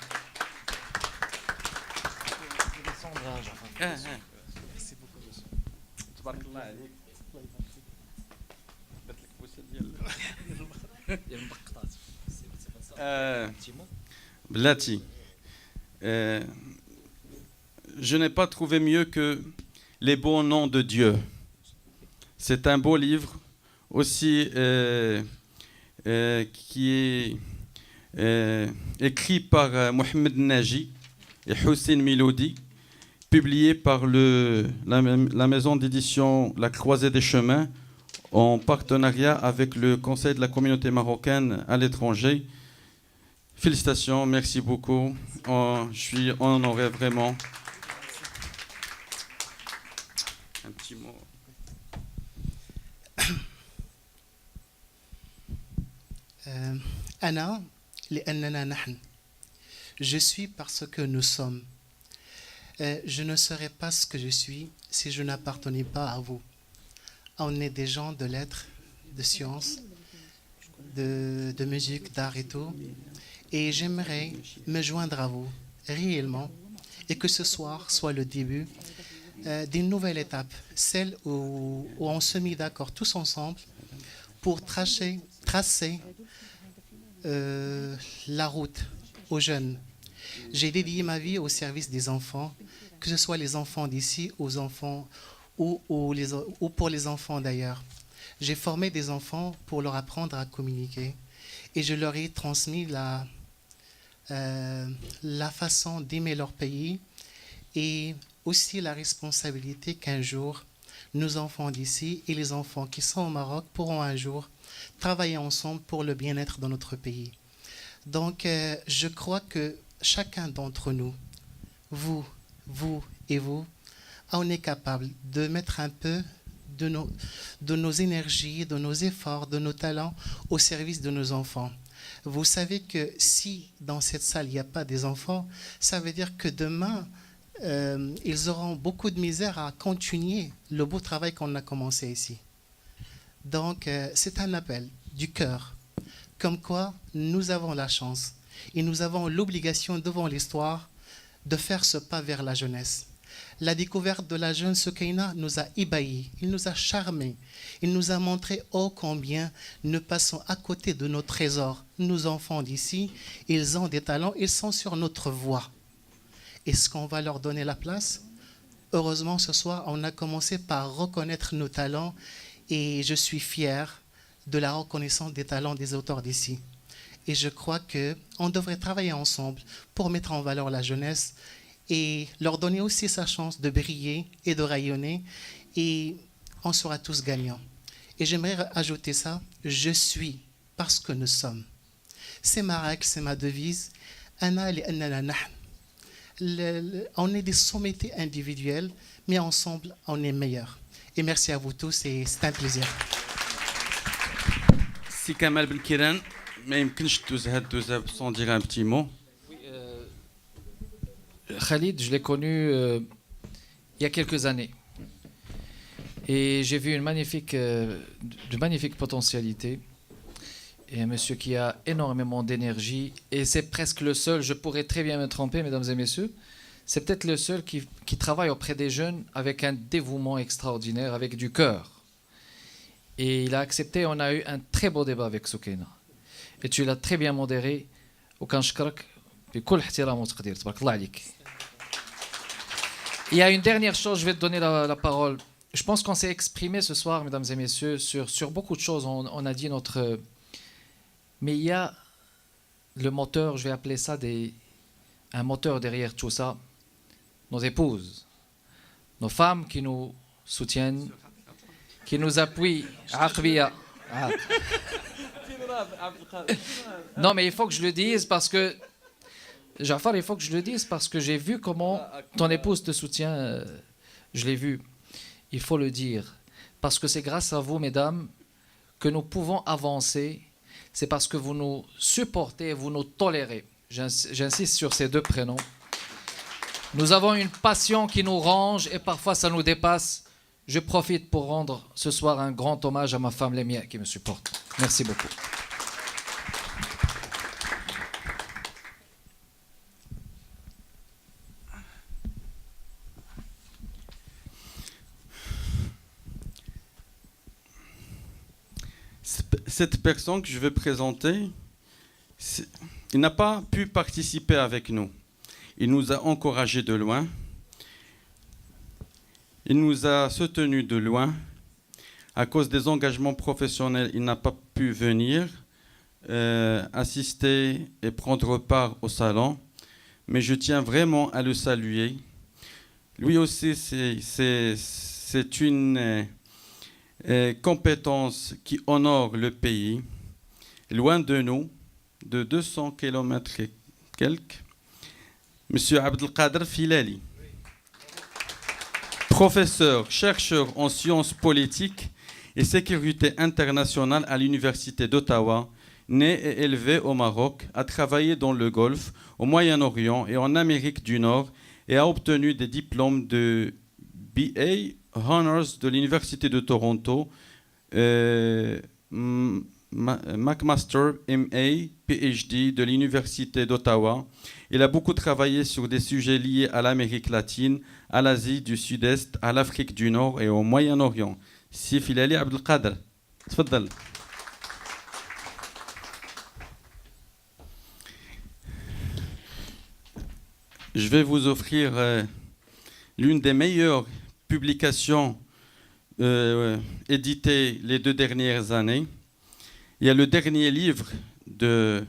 Merci beaucoup. Blati, je n'ai pas trouvé mieux que Les bons noms de Dieu. C'est un beau livre aussi qui est écrit par Mohamed Naji et Hussein Miloudi, publié par la maison d'édition La Croisée des Chemins en partenariat avec le Conseil de la communauté marocaine à l'étranger. Félicitations, merci beaucoup. Je suis honoré vraiment. Un petit mot. أنا لأننا نحن. Je suis parce que nous sommes. Je ne serais pas ce que je suis si je n'appartenais pas à vous. On est des gens de lettres, de sciences, de musique, d'art et tout. Et j'aimerais me joindre à vous réellement et que ce soir soit le début d'une nouvelle étape, celle où on se met d'accord tous ensemble pour tracer la route aux jeunes. J'ai dédié ma vie au service des enfants, que ce soit les enfants d'ici, aux enfants ou pour les enfants d'ailleurs. J'ai formé des enfants pour leur apprendre à communiquer et je leur ai transmis la façon d'aimer leur pays et aussi la responsabilité qu'un jour, nos enfants d'ici et les enfants qui sont au Maroc pourront un jour travailler ensemble pour le bien-être de notre pays. Donc, je crois que chacun d'entre nous, vous et vous, on est capable de mettre un peu de nos énergies, de nos efforts, de nos talents au service de nos enfants. Vous savez que si dans cette salle il n'y a pas des enfants, ça veut dire que demain, ils auront beaucoup de misère à continuer le beau travail qu'on a commencé ici. Donc, c'est un appel du cœur, comme quoi nous avons la chance et nous avons l'obligation devant l'histoire de faire ce pas vers la jeunesse. La découverte de la jeune Soukaina nous a ébahis, il nous a charmés, il nous a montré ô combien nous passons à côté de nos trésors. Nos enfants d'ici, ils ont des talents, ils sont sur notre voie. Est-ce qu'on va leur donner la place? Heureusement, ce soir, on a commencé par reconnaître nos talents et je suis fier de la reconnaissance des talents des auteurs d'ici. Et je crois qu'on devrait travailler ensemble pour mettre en valeur la jeunesse et leur donner aussi sa chance de briller et de rayonner. Et on sera tous gagnants. Et j'aimerais ajouter ça, je suis parce que nous sommes. C'est ma règle, c'est ma devise. Ana li annana nahn. On est des sommités individuels, mais ensemble, on est meilleurs. Et merci à vous tous et c'est un plaisir. Si Kamal Belkiran, mais sans dire un petit mot. Khalid, je l'ai connu il y a quelques années. Et j'ai vu de magnifiques potentialités. Et un monsieur qui a énormément d'énergie. Et c'est presque le seul, je pourrais très bien me tromper, mesdames et messieurs, c'est peut-être le seul qui travaille auprès des jeunes avec un dévouement extraordinaire, avec du cœur. Et il a accepté, on a eu un très beau débat avec Soukaina. Et tu l'as très bien modéré. Il y a une dernière chose, je vais te donner la parole. Je pense qu'on s'est exprimé ce soir, mesdames et messieurs, sur beaucoup de choses. On a dit notre... Mais il y a le moteur, je vais appeler ça un moteur derrière tout ça. Nos épouses, nos femmes qui nous soutiennent, qui nous appuient. Non, mais il faut que je le dise parce que... Jafar, il faut que je le dise parce que j'ai vu comment ton épouse te soutient. Je l'ai vu. Il faut le dire. Parce que c'est grâce à vous, mesdames, que nous pouvons avancer. C'est parce que vous nous supportez, vous nous tolérez. J'insiste sur ces deux prénoms. Nous avons une passion qui nous range et parfois ça nous dépasse. Je profite pour rendre ce soir un grand hommage à ma femme Lémia qui me supporte. Merci beaucoup. cette personne que je vais présenter, il n'a pas pu participer avec nous. Il nous a encouragés de loin. Il nous a soutenus de loin. À cause des engagements professionnels, il n'a pas pu venir assister et prendre part au salon. Mais je tiens vraiment à le saluer. Lui aussi, c'est une compétence qui honore le pays. Loin de nous, de 200 km et quelques, M. Abdelkader Filali, professeur, chercheur en sciences politiques et sécurité internationale à l'Université d'Ottawa, né et élevé au Maroc, a travaillé dans le Golfe, au Moyen-Orient et en Amérique du Nord et a obtenu des diplômes de BA Honors de l'Université de Toronto, McMaster MA PhD de l'Université d'Ottawa. Il a beaucoup travaillé sur des sujets liés à l'Amérique latine, à l'Asie du Sud-Est, à l'Afrique du Nord et au Moyen-Orient. Si Filali Abdelkader. Tfadal. Je vais vous offrir l'une des meilleures publications éditées les 2 dernières années. Il y a le dernier livre de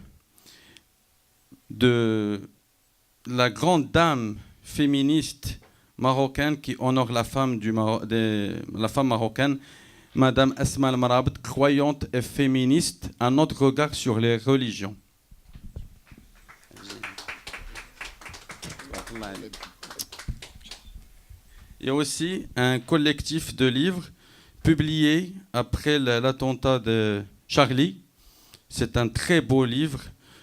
la grande dame féministe marocaine qui honore la femme, la femme marocaine, Madame Asma Al-Marabd, croyante et féministe, un autre regard sur les religions. Il y a aussi un collectif de livres publiés après l'attentat de Charlie. C'est un très beau livre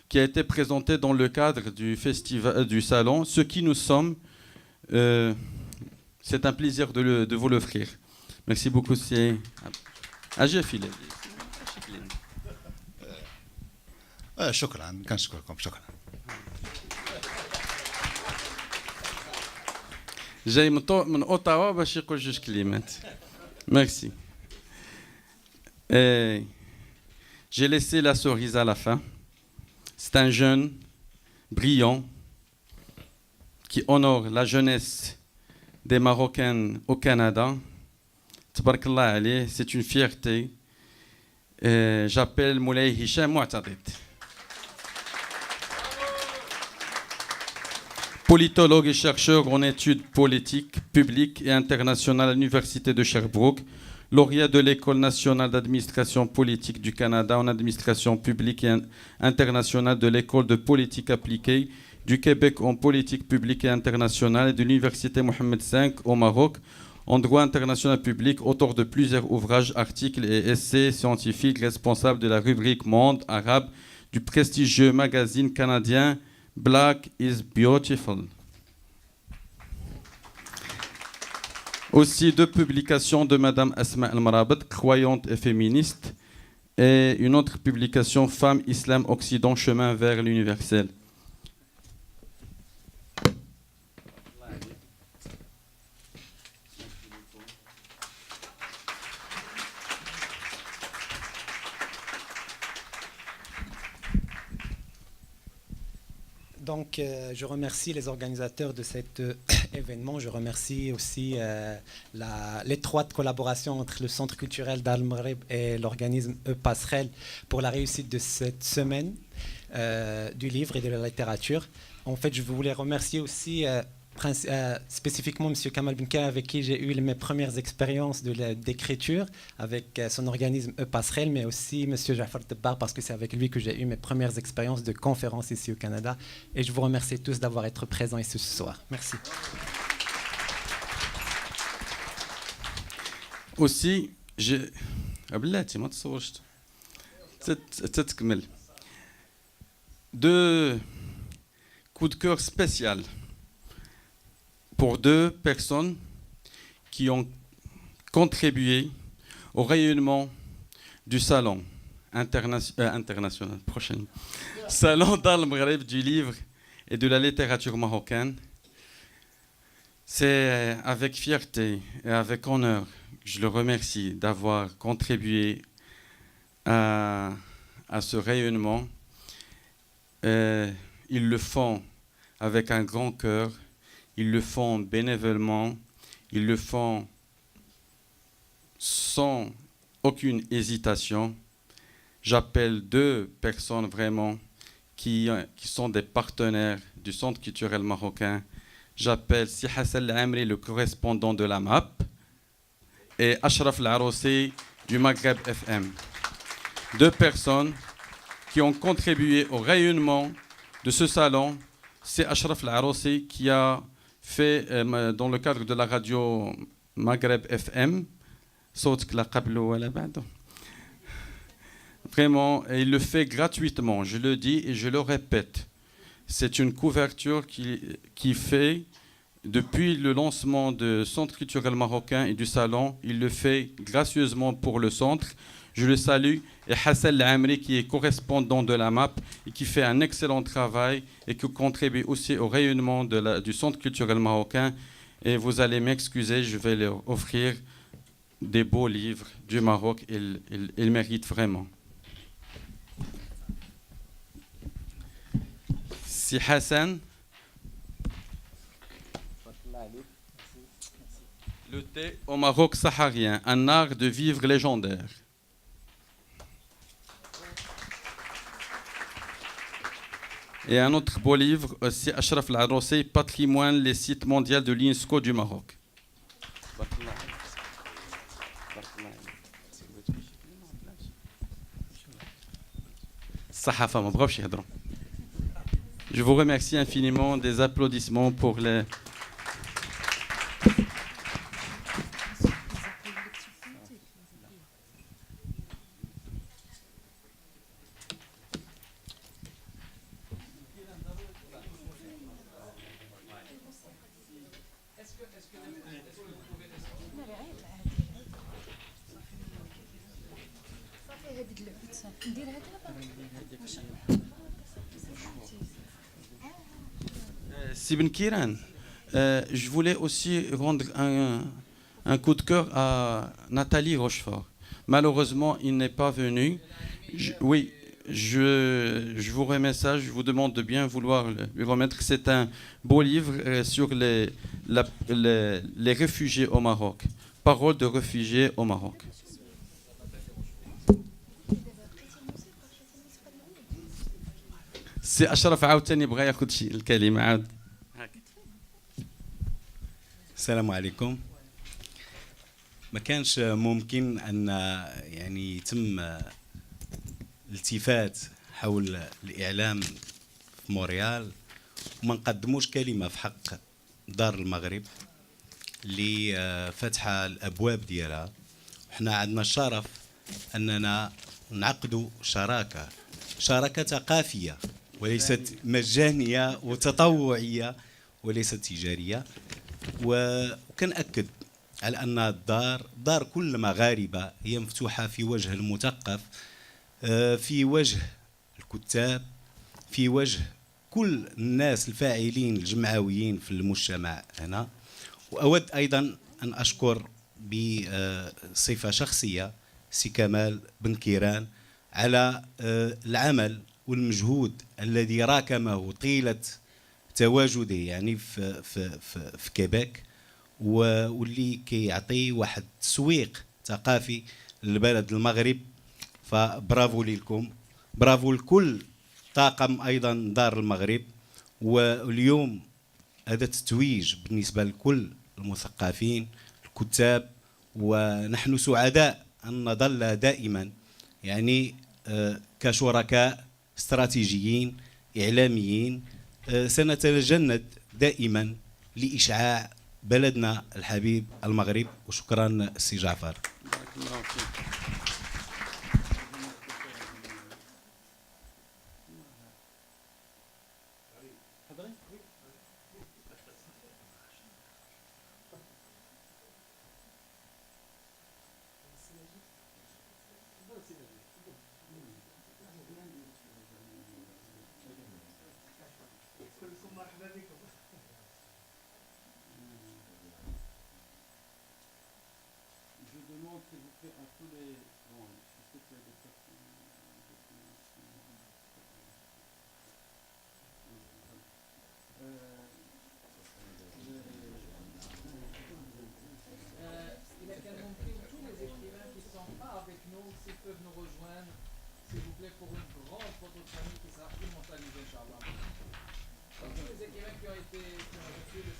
qui a été présenté dans le cadre du festival, du salon. Ce qui nous sommes, c'est un plaisir de vous l'offrir. Merci beaucoup. C'est Ajefile. شكرا كنشكركم شكرا جاي من اوتاوا باش يقول 2 كلمات. Merci. J'ai laissé la cerise à la fin. C'est un jeune brillant qui honore la jeunesse des Marocaines au Canada. Tabarakallah alayh, c'est une fierté. J'appelle Moulay Hicham Mou'tadid. Politologue et chercheur en études politiques, publiques et internationales à l'Université de Sherbrooke, lauréat de l'École nationale d'administration politique du Canada en administration publique et internationale de l'École de politique appliquée du Québec en politique publique et internationale et de l'Université Mohammed V au Maroc en droit international public, auteur de plusieurs ouvrages, articles et essais scientifiques, responsable de la rubrique Monde arabe du prestigieux magazine canadien Black is Beautiful. Aussi 2 publications de Madame Asma Al-Marabd, croyante et féministe, et une autre publication Femmes, Islam, Occident, chemin vers l'universel. Donc, je remercie les organisateurs de cet événement. Je remercie aussi l'étroite collaboration entre le Centre culturel d'Al Maghreb et l'organisme Passerelle pour la réussite de cette semaine du livre et de la littérature. En fait, je voulais remercier aussi spécifiquement M. Kamal Benka, avec qui j'ai eu mes premières expériences d'écriture avec son organisme Passerelle, mais aussi M. Jafar Debbar, parce que c'est avec lui que j'ai eu mes premières expériences de conférences ici au Canada. Et je vous remercie tous d'avoir été présents ici ce soir. Merci. Aussi, deux coups de cœur spécial pour 2 personnes qui ont contribué au rayonnement du salon international, salon d'Al Maghreb du livre et de la littérature marocaine. C'est avec fierté et avec honneur que je le remercie d'avoir contribué à ce rayonnement. Ils le font avec un grand cœur, ils le font bénévolement, ils le font sans aucune hésitation. J'appelle 2 personnes vraiment qui sont des partenaires du Centre culturel marocain. J'appelle Si Hassan Amri, le correspondant de la MAP, et Ashraf Laroussi du Maghreb FM. 2 personnes qui ont contribué au rayonnement de ce salon. C'est Ashraf Laroussi qui a fait, dans le cadre de la radio Maghreb FM, vraiment, il le fait gratuitement, je le dis et je le répète. C'est une couverture qui fait, depuis le lancement du Centre culturel marocain et du salon, il le fait gracieusement pour le centre. Je le salue. Et Hassan Amri, qui est correspondant de la MAP et qui fait un excellent travail et qui contribue aussi au rayonnement du Centre culturel marocain. Et vous allez m'excuser, je vais leur offrir des beaux livres du Maroc. Ils méritent vraiment. Si Hassan, le thé au Maroc saharien, un art de vivre légendaire. Et un autre beau livre, aussi Ashraf Laroussi, Patrimoine, les sites mondiaux de l'UNESCO du Maroc. Je vous remercie infiniment, des applaudissements pour les... Sibn Kiran, je voulais aussi rendre un coup de cœur à Nathalie Rochefort. Malheureusement, il n'est pas venu. Je vous remets ça, je vous demande de bien vouloir lui remettre. C'est un beau livre sur les réfugiés au Maroc. Paroles de réfugiés au Maroc. سي أشرف عاوتاني بغى ياخذ شي الكلمة عاود. السلام عليكم. ما كانش ممكن أن يعني يتم الالتفات حول الإعلام في مونريال وما نقدموش كلمة في حق دار المغرب اللي فتحة الأبواب ديالها. وحنا عندنا الشرف أننا نعقدوا شراكة ثقافية وليست مجانية وتطوعية وليست تجارية. وكنأكد على أن دار كل مغاربة هي مفتوحة في وجه المثقف، في وجه الكتاب، في وجه كل الناس الفاعلين الجمعويين في المجتمع هنا. وأود أيضا أن أشكر بصفة شخصية سي كمال بن كيران على العمل والمجهود الذي راكمه طيلة تواجده يعني في كيبيك، واللي كيعطي واحد تسويق ثقافي للبلد المغرب. فبرافو لكم، برافو لكل طاقم أيضا دار المغرب. واليوم هذا التتويج بالنسبة لكل المثقفين الكتاب، ونحن سعداء أن نظل دائما يعني كشركاء استراتيجيين إعلاميين سنتجند دائما لإشعاع بلدنا الحبيب المغرب. وشكرا سي جعفر. Je demande s'il vous plaît à tous les... Bon, Il est également pris tous les écrivains qui ne sont pas avec nous, s'ils peuvent nous rejoindre, s'il vous plaît, pour une grande photo de famille qui sera immortalisée, Inch'Allah. Donc, tous les écrivains qui ont reçu le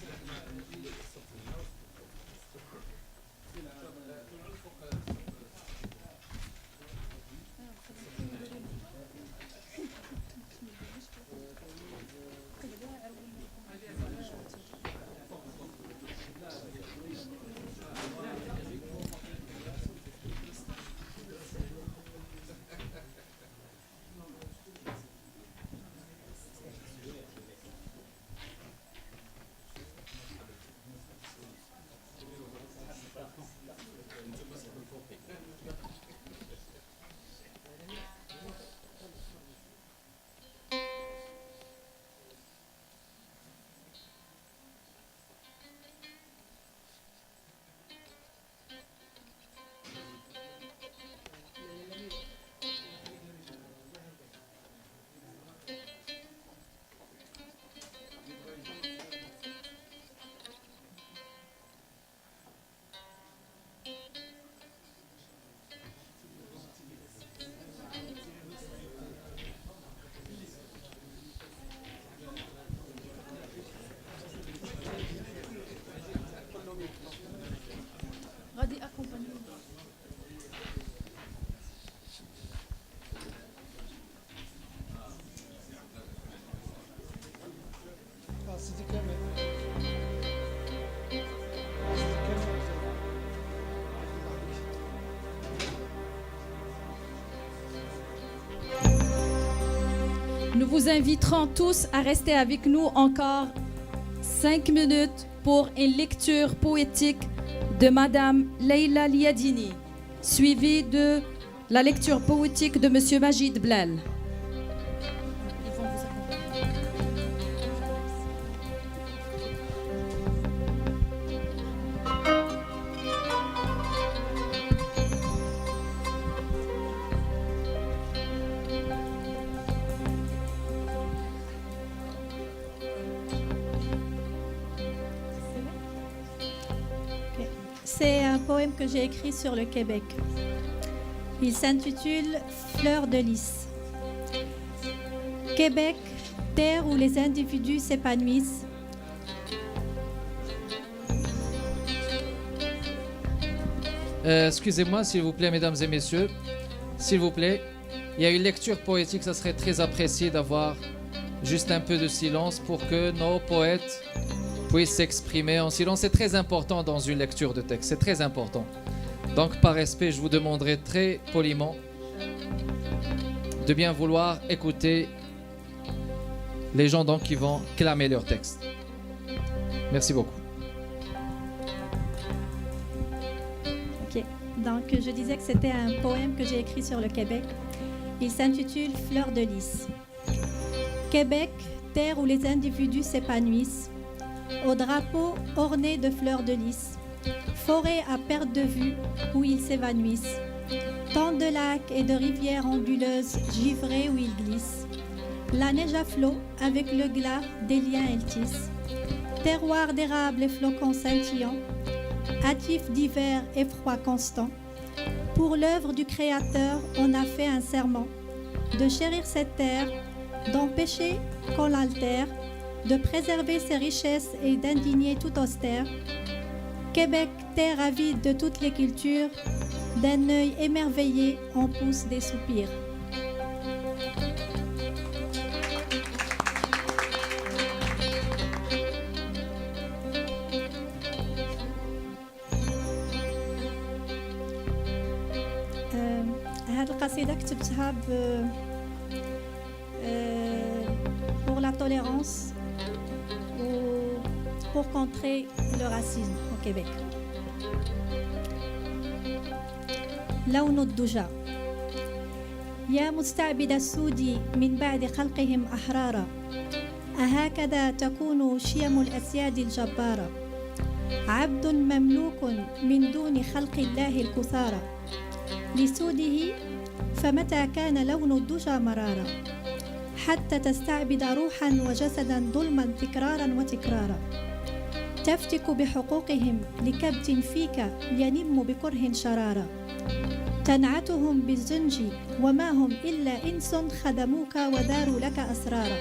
Nous vous inviterons tous à rester avec nous encore 5 minutes pour une lecture poétique de Madame Leila Liadini, suivie de la lecture poétique de Monsieur Majid Blal. C'est un poème que j'ai écrit sur le Québec. Il s'intitule Fleur de lys. Québec, terre où les individus s'épanouissent. Excusez-moi, s'il vous plaît, mesdames et messieurs. S'il vous plaît, il y a une lecture poétique, ça serait très apprécié d'avoir juste un peu de silence pour que nos poètes puissent s'exprimer en silence. C'est très important dans une lecture de texte, c'est très important. Donc par respect, je vous demanderai très poliment de bien vouloir écouter les gens donc qui vont clamer leur texte. Merci beaucoup. Ok. Donc je disais que c'était un poème que j'ai écrit sur le Québec. Il s'intitule Fleur de lys. Québec, terre où les individus s'épanouissent, au drapeau orné de fleurs de lys, forêt à perte de vue où ils s'évanouissent, tant de lacs et de rivières onduleuses givrées où ils glissent, la neige à flot avec le glas des liens elles tissent, terroir d'érable et flocons scintillants, hâtifs d'hiver et froid constant. Pour l'œuvre du Créateur, on a fait un serment de chérir cette terre, d'empêcher qu'on l'altère, de préserver ses richesses et d'indigner tout austère. Québec, terre avide de toutes les cultures, d'un œil émerveillé, on pousse des soupirs. هذه القصيدة كتبتها pour la tolérance ou pour contrer le racisme au Québec. لون الدجى يا مستعبد السود من بعد خلقهم أحرارا أهكذا تكون شيم الأسياد الجبارة عبد مملوك من دون خلق الله الكثارى لسوده فمتى كان لون الدجى مرارا حتى تستعبد روحا وجسدا ظلما تكرارا وتكرارا تفتك بحقوقهم لكبت فيك ينم بكره شرارا تنعتهم بالزنج وما هم إلا إنس خدموك وداروا لك أسرارا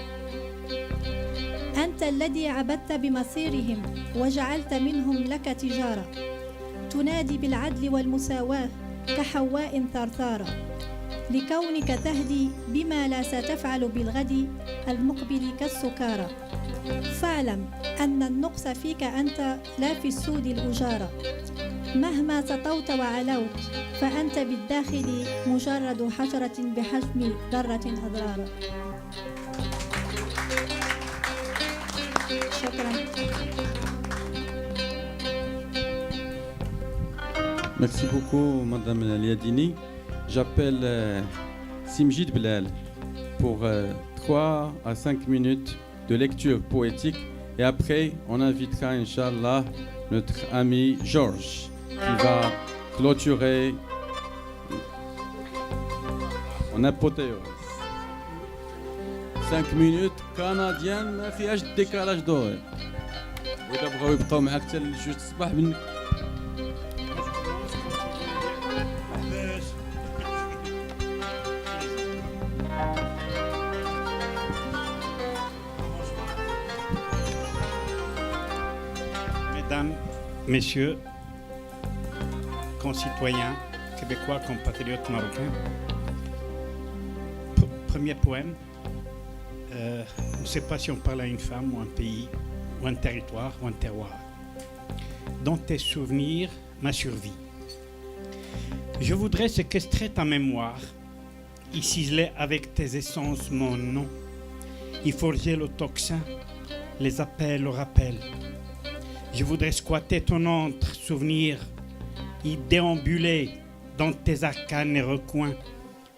أنت الذي عبدت بمصيرهم وجعلت منهم لك تجارة تنادي بالعدل والمساواة كحواء ثرثارا لكونك تهدي بما لا ستفعل بالغد المقبل كالسكارى فاعلم أن النقص فيك أنت لا في السود الأجارة مهما سطوت وعلوت فأنت بالداخل مجرد حجرة بحجم ذرة أضرارا. شكرا. Merci beaucoup, Madame Liadini. J'appelle Simjid Blal pour 3 à 5 minutes de lecture poétique et après on invitera Inch'Allah notre ami Georges qui va clôturer en apothéose. 5 minutes canadiennes ما فيهاش décalage d'horaire. وإذا بغاو يبقاو معاك حتى لجوج الصباح Mesdames, Messieurs, concitoyens, Québécois, compatriotes marocains, premier poème. On ne sait pas si on parle à une femme ou un pays, ou un territoire, ou un terroir. Dans tes souvenirs, ma survie. Je voudrais séquestrer ta mémoire, y ciseler avec tes essences mon nom, y forger le tocsin, les appels au rappel. Je voudrais squatter ton entre souvenir, y déambuler dans tes arcanes et recoins,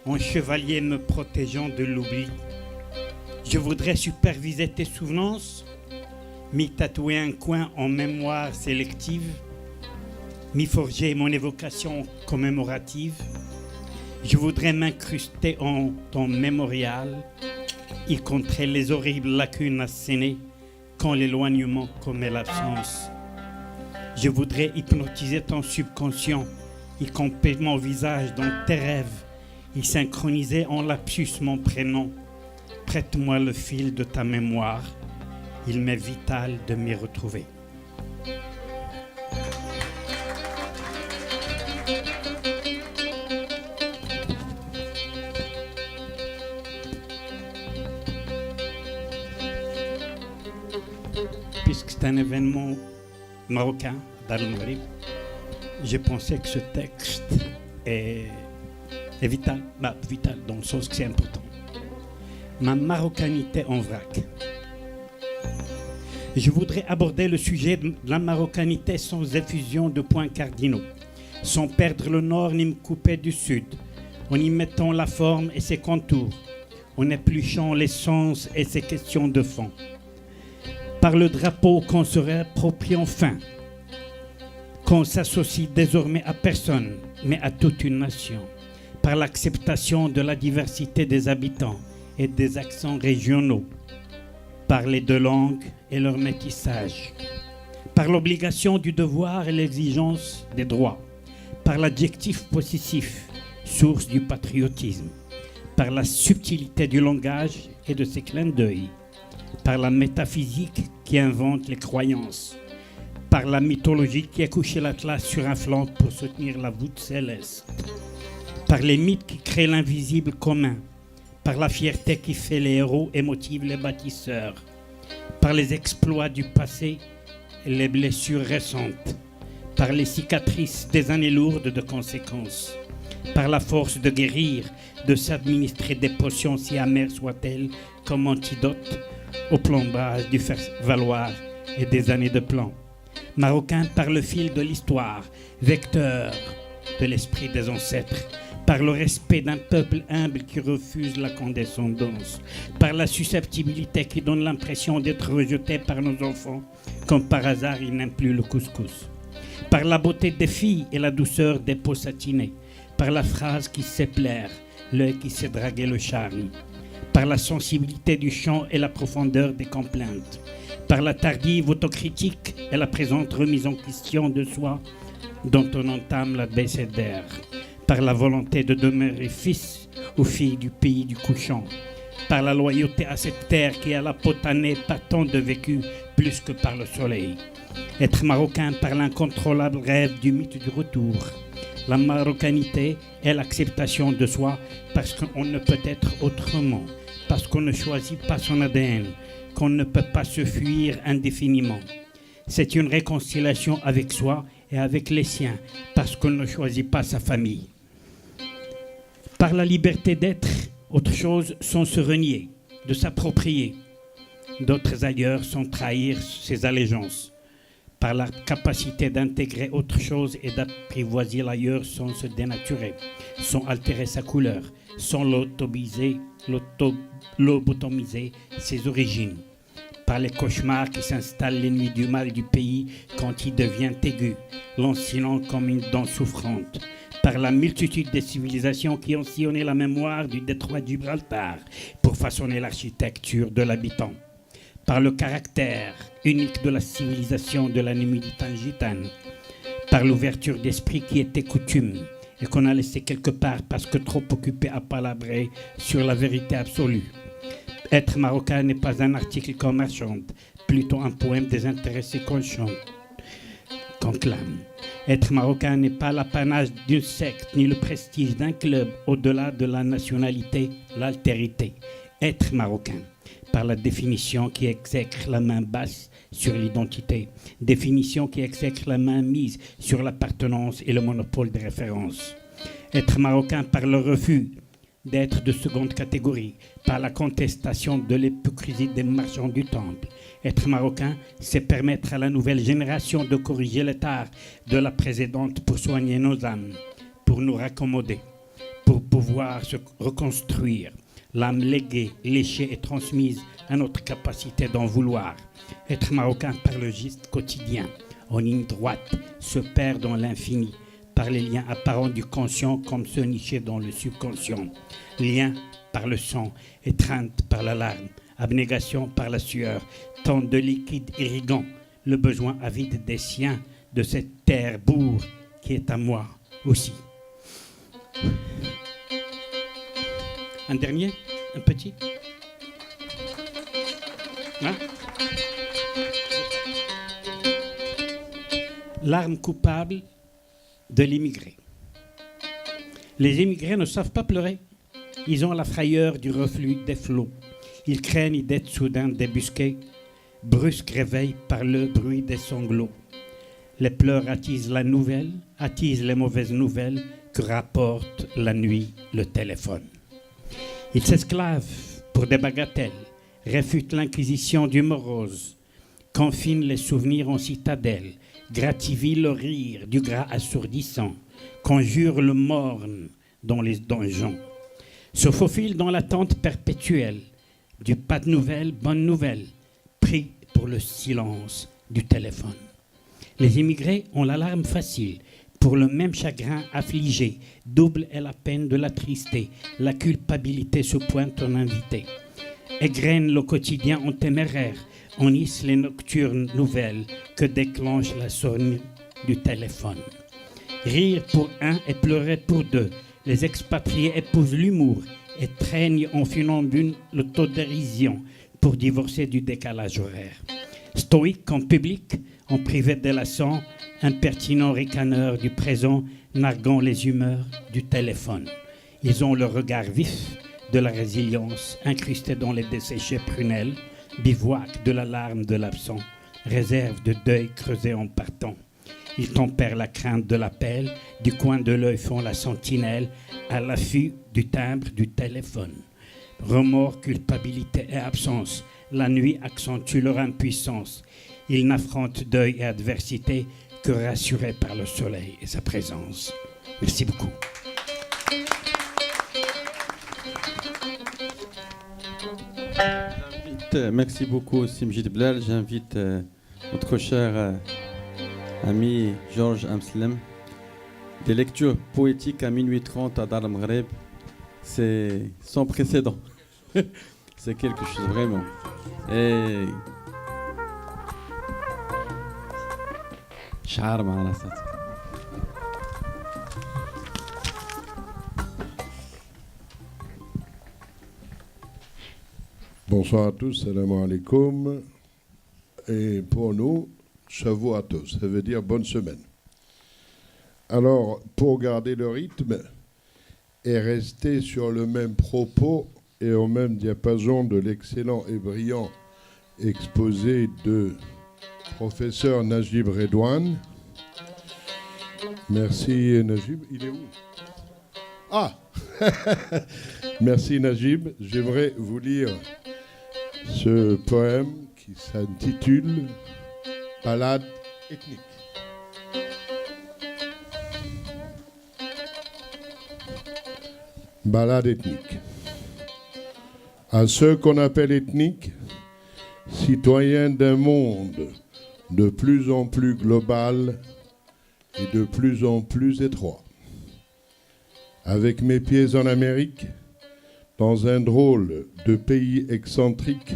en chevalier me protégeant de l'oubli. Je voudrais superviser tes souvenances, m'y tatouer un coin en mémoire sélective, m'y forger mon évocation commémorative. Je voudrais m'incruster en ton mémorial, y contrer les horribles lacunes assénées quand l'éloignement commet l'absence. Je voudrais hypnotiser ton subconscient, y camper mon visage dans tes rêves, y synchroniser en lapsus mon prénom. Prête-moi le fil de ta mémoire, il m'est vital de m'y retrouver. Puisque c'est un événement marocain, Dar el Maghrib, j'ai pensé que ce texte est vital, vital dans le sens que c'est important. Ma marocanité en vrac. Je voudrais aborder le sujet de la marocanité sans effusion de points cardinaux, sans perdre le nord ni me couper du sud, en y mettant la forme et ses contours, en épluchant les sens et ses questions de fond. Par le drapeau qu'on se réapproprie enfin, qu'on s'associe désormais à personne, mais à toute une nation, par l'acceptation de la diversité des habitants et des accents régionaux, par les deux langues et leur métissage, par l'obligation du devoir et l'exigence des droits, par l'adjectif possessif, source du patriotisme, par la subtilité du langage et de ses clins d'œil, par la métaphysique qui invente les croyances, par la mythologie qui a couché l'Atlas sur un flanc pour soutenir la voûte céleste, par les mythes qui créent l'invisible commun, par la fierté qui fait les héros et motive les bâtisseurs, par les exploits du passé et les blessures récentes, par les cicatrices des années lourdes de conséquences, par la force de guérir, de s'administrer des potions si amères soient-elles comme antidote au plombage du faire-valoir et des années de plan. Marocain par le fil de l'histoire, vecteur de l'esprit des ancêtres, par le respect d'un peuple humble qui refuse la condescendance, par la susceptibilité qui donne l'impression d'être rejeté par nos enfants, comme par hasard ils n'aiment plus le couscous, par la beauté des filles et la douceur des peaux satinées, par la phrase qui sait plaire, l'œil qui sait draguer le charme, par la sensibilité du chant et la profondeur des complaintes, par la tardive autocritique et la présente remise en question de soi dont on entame l'abécédaire, par la volonté de demeurer fils ou fille du pays du couchant, par la loyauté à cette terre qui a la peau tannée par tant de vécu plus que par le soleil. Être marocain par l'incontrôlable rêve du mythe du retour. La marocanité est l'acceptation de soi parce qu'on ne peut être autrement, parce qu'on ne choisit pas son ADN, qu'on ne peut pas se fuir indéfiniment. C'est une réconciliation avec soi et avec les siens, parce qu'on ne choisit pas sa famille. Par la liberté d'être autre chose sans se renier, de s'approprier d'autres ailleurs sans trahir ses allégeances. Par la capacité d'intégrer autre chose et d'apprivoiser l'ailleurs sans se dénaturer, sans altérer sa couleur, sans lobotomiser ses origines. Par les cauchemars qui s'installent les nuits du mal du pays quand il devient aigu, lancinant comme une dent souffrante. Par la multitude des civilisations qui ont sillonné la mémoire du détroit de Gibraltar pour façonner l'architecture de l'habitant. Par le caractère unique de la civilisation de la Numidie gitane, par l'ouverture d'esprit qui était coutume et qu'on a laissé quelque part parce que trop occupé à palabrer sur la vérité absolue. Être marocain n'est pas un article qu'on marchande, plutôt un poème désintéressé qu'on chante, qu'on clame. Être marocain n'est pas l'apanage d'une secte ni le prestige d'un club au-delà de la nationalité, l'altérité. Être marocain, par la définition qui exècre la main basse sur l'identité, définition qui exècre la main mise sur l'appartenance et le monopole de référence. Être marocain par le refus d'être de seconde catégorie, par la contestation de l'hypocrisie des marchands du temple. Être marocain, c'est permettre à la nouvelle génération de corriger les tares de la précédente pour soigner nos âmes, pour nous raccommoder, pour pouvoir se reconstruire. L'âme léguée, léchée et transmise à notre capacité d'en vouloir. Être marocain par le geste quotidien, en ligne droite, se perd dans l'infini, par les liens apparents du conscient comme ceux nichés dans le subconscient. Lien par le sang, étreinte par la larme, abnégation par la sueur, tant de liquide irriguant, le besoin avide des siens de cette terre bourre qui est à moi aussi. Un dernier, un petit. Hein? L'arme coupable de l'immigré. Les immigrés ne savent pas pleurer. Ils ont la frayeur du reflux des flots. Ils craignent d'être soudain débusqués, brusque réveil par le bruit des sanglots. Les pleurs attisent la nouvelle, attisent les mauvaises nouvelles que rapporte la nuit le téléphone. Ils s'esclavent pour des bagatelles, réfutent l'inquisition du morose, confinent les souvenirs en citadelle, grativient le rire du gras assourdissant, conjurent le morne dans les donjons, se faufilent dans l'attente perpétuelle du pas de nouvelles, bonne nouvelle, pris pour le silence du téléphone. Les immigrés ont l'alarme facile. Pour le même chagrin affligé, double est la peine de l'attrister, la culpabilité se pointe en invité. Égrène le quotidien en téméraire, hisse les nocturnes nouvelles que déclenche la sonnerie du téléphone. Rire pour un et pleurer pour deux, les expatriés épousent l'humour et traînent en funambule l'autodérision pour divorcer du décalage horaire. Stoïque en public, en privé délation, impertinent ricaneur du présent, narguant les humeurs du téléphone. Ils ont le regard vif de la résilience, incrusté dans les desséchées prunelles, bivouac de l'alarme de l'absent, réserve de deuil creusé en partant. Ils tempèrent la crainte de l'appel, du coin de l'œil font la sentinelle, à l'affût du timbre du téléphone. Remords, culpabilité et absence, la nuit accentue leur impuissance. Ils n'affrontent deuil et adversité que rassurés par le soleil et sa présence. Merci beaucoup. Merci beaucoup Simjid Blal. J'invite notre cher ami Georges Amslem. Des lectures poétiques à minuit 30 à Dar el Maghreb c'est sans précédent. C'est quelque chose vraiment. Et شعار معنا صوتي. Bonsoir à tous, salam alaikum. Et pour nous, Shavuot à tous, ça veut dire bonne semaine. Alors, pour garder le rythme et rester sur le même propos et au même diapason de l'excellent et brillant exposé de professeur Najib Redouane. Merci Najib. Il est où? Ah Merci Najib. J'aimerais vous lire ce poème qui s'intitule Ballade ethnique. Ballade ethnique. À ceux qu'on appelle ethniques, citoyens d'un monde de plus en plus global et de plus en plus étroit. Avec mes pieds en Amérique, dans un drôle de pays excentrique,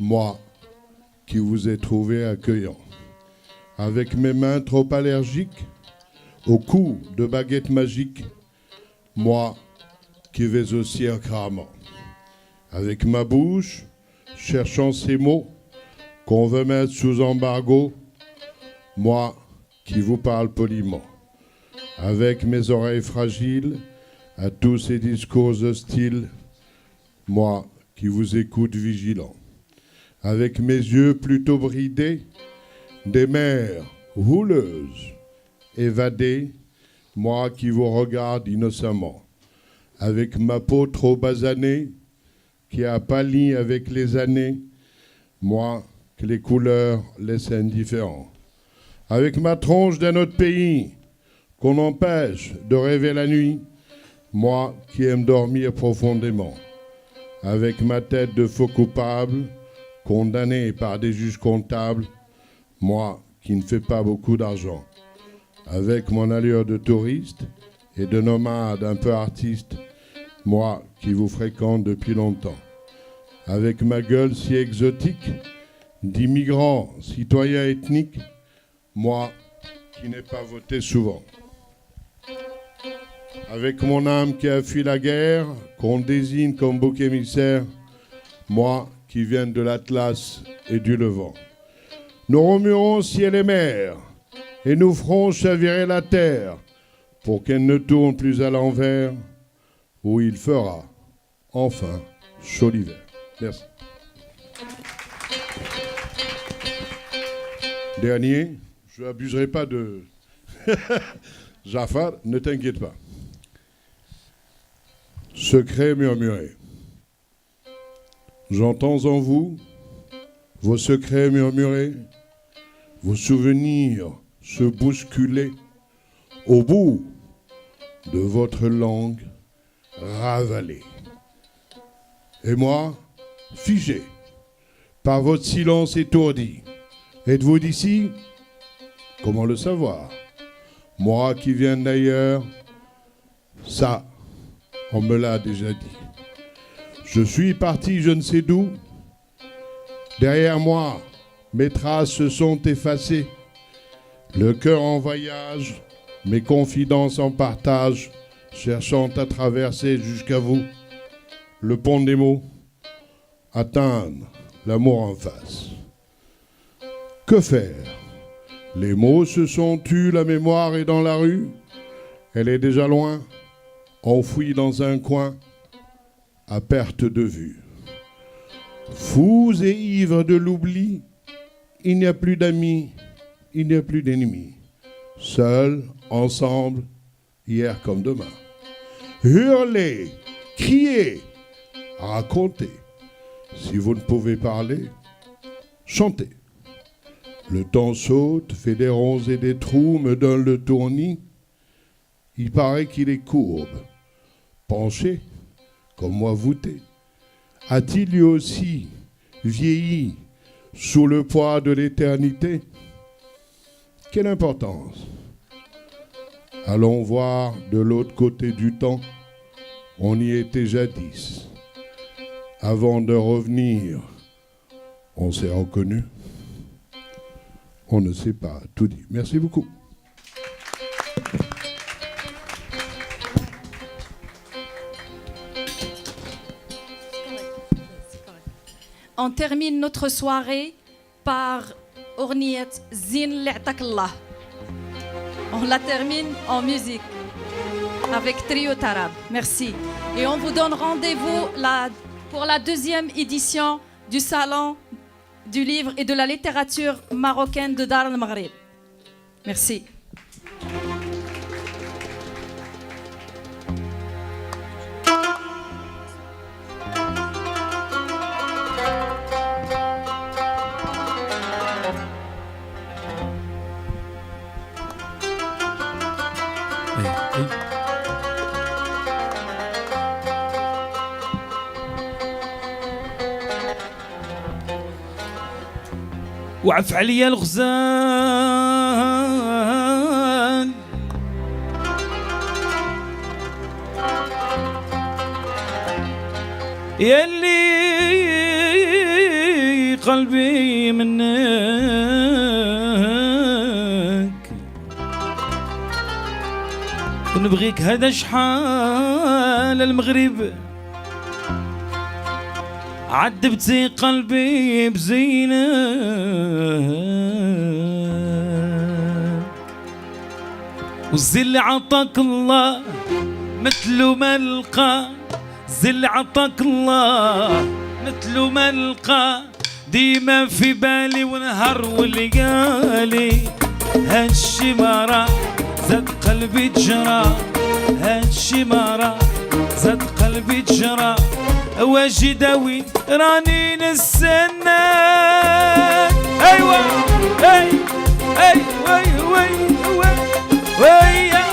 moi qui vous ai trouvé accueillant, avec mes mains trop allergiques au coup de baguette magique, moi qui vais aussi en cramant, avec ma bouche cherchant ces mots qu'on veut mettre sous embargo, moi qui vous parle poliment, avec mes oreilles fragiles à tous ces discours hostiles, moi qui vous écoute vigilant, avec mes yeux plutôt bridés, des mers houleuses, évadées, moi qui vous regarde innocemment, avec ma peau trop basanée, qui a pâli avec les années, moi que les couleurs laissent indifférent, avec ma tronche d'un autre pays, qu'on empêche de rêver la nuit, moi qui aime dormir profondément, avec ma tête de faux coupable, condamné par des juges comptables, moi qui ne fais pas beaucoup d'argent, avec mon allure de touriste et de nomade un peu artiste, moi qui vous fréquente depuis longtemps, avec ma gueule si exotique, d'immigrant, citoyen ethnique, moi qui n'ai pas voté souvent, avec mon âme qui a fui la guerre, qu'on désigne comme bouc émissaire, moi qui viens de l'Atlas et du Levant. Nous remuerons ciel et mer, et nous ferons chavirer la terre, pour qu'elle ne tourne plus à l'envers, où il fera enfin chaud l'hiver. Merci. Dernier, je n'abuserai pas de... Jafar, ne t'inquiète pas. Secret murmuré. J'entends en vous vos secrets murmurés, vos souvenirs se bousculer au bout de votre langue ravalée. Et moi, figé par votre silence étourdi. Êtes-vous d'ici? Comment le savoir? Moi qui viens d'ailleurs, ça, on me l'a déjà dit. Je suis parti je ne sais d'où. Derrière moi, mes traces se sont effacées. Le cœur en voyage, mes confidences en partage, cherchant à traverser jusqu'à vous le pont des mots, atteindre l'amour en face. Que faire? Les mots se sont tus, la mémoire est dans la rue. Elle est déjà loin, enfouie dans un coin, à perte de vue. Fous et ivres de l'oubli, il n'y a plus d'amis, il n'y a plus d'ennemis. Seuls, ensemble, hier comme demain. Hurlez, criez, racontez. Si vous ne pouvez parler, chantez. Le temps saute, fait des ronds et des trous, me donne le tournis. Il paraît qu'il est courbe, penché, comme moi voûté. A-t-il lui aussi vieilli sous le poids de l'éternité? Quelle importance! Allons voir de l'autre côté du temps On y était jadis. Avant de revenir, on s'est reconnu. On ne sait pas tout dit. Merci beaucoup. On termine notre soirée par Orniyat Zin Li'takallah. On la termine en musique avec Trio Tarab. Merci. Et on vous donne rendez-vous pour la deuxième édition du Salon du livre et de la littérature marocaine de Dar al-Maghrib. Merci. وعف عليا الغزال يلي قلبي منك ونبغيك هذا شحال المغرب عذبتي قلبي بزينة والزل عطاك الله مثل ما لقى زل عطاك الله مثل ما لقى ديما في بالي ونهار ولقالي هادشي ما راه زاد قلبي تجرى هادشي ما راه زاد قلبي تجرى واجد وين راني نستنى ايوا اي اي وي وي وي ويا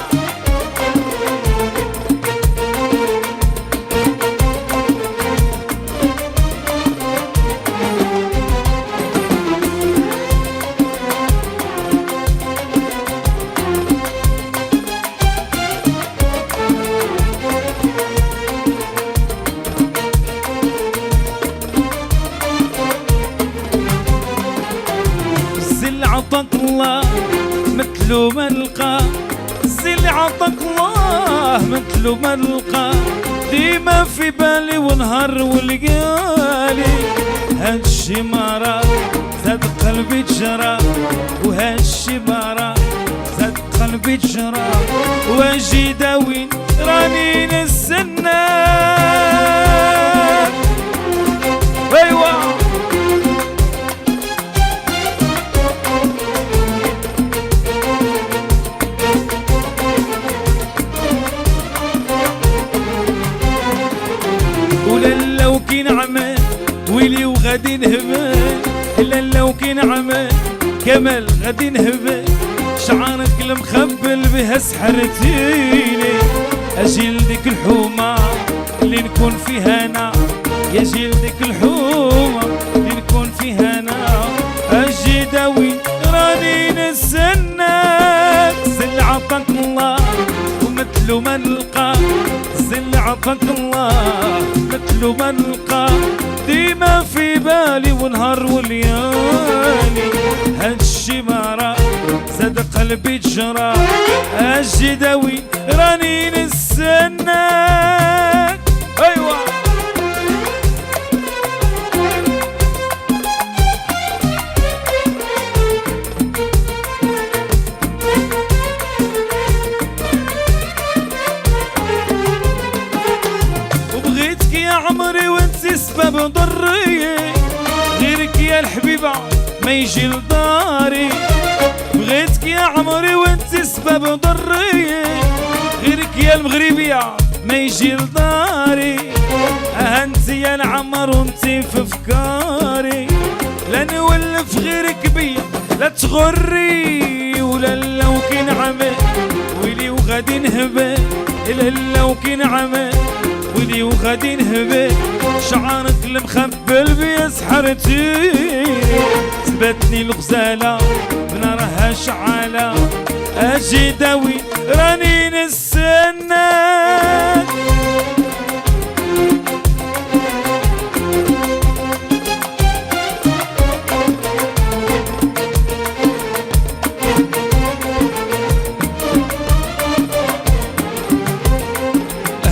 عطاك الله مثل ما نلقى الزل عطاك الله مثل ما نلقى ديما في بالي ونهار ولقالي هادشي ما راه زاد قلبي تجرى وهادشي ما راه زاد قلبي تجرى واجي داوين راني نستنى ايوا لو كي نعمل ويلي وغادي نهبل الا لو كي نعمل كمال غادي نهبل شعرك المخبل بها سحرتيني اجي لديك الحومه اللي نكون فيها انا يا جي لديك الحومه اللي نكون فيها انا اجي داوي راني نستناك زل عطاك الله ومثل ما نلقى زل عطاك الله مثل ما نلقى ديما في بالي ونهار وليالي هادشي ما راه زاد قلبي تجرى اجي داوي راني نستناك ايوا عمري وانت سبب ضري غيرك يا الحبيبة ما يجي لداري بغيتك يا عمري وانت سبب ضري غيرك يا المغربية ما يجي لداري انت يا العمر وانت في افكاري لا نولف غيرك بيا لا تغري ولا لو كي نعمل ويلي وغادي نهبل الا لو كي نعمل ولي وغادي نهبل شعرك المخبل بيا سحرتي ثبتني الغزالة بنارها شعالة اجي داوي راني نستناك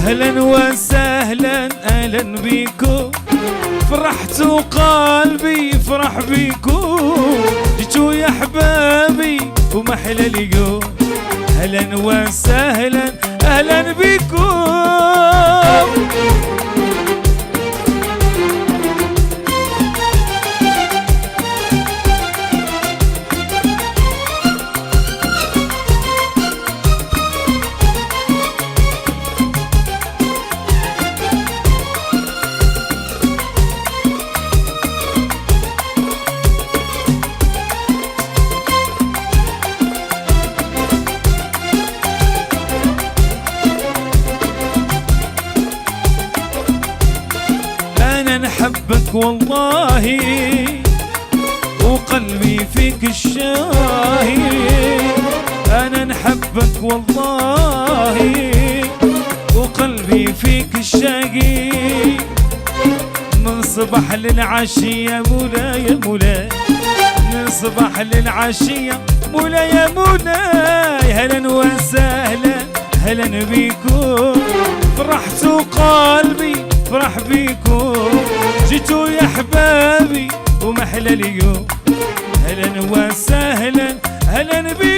أهلا وسهلا أهلا بيكم فرحت وقلبي فرح بيكم جيتوا يا حبابي وما أحلى ليكم أهلا وسهلا أهلا بيكم نحبك والله وقلبي فيك الشاهي أنا نحبك والله وقلبي فيك الشاقي من صبح للعشية مولاي يا مولاي من صبح للعشية مولاي يا مولاي هلا وسهلا هلا بيكم فرحت وقلبي فرح بيكم جيتوا يا حبابي وما أحلى اليوم هلا وسهلا هلا بيكم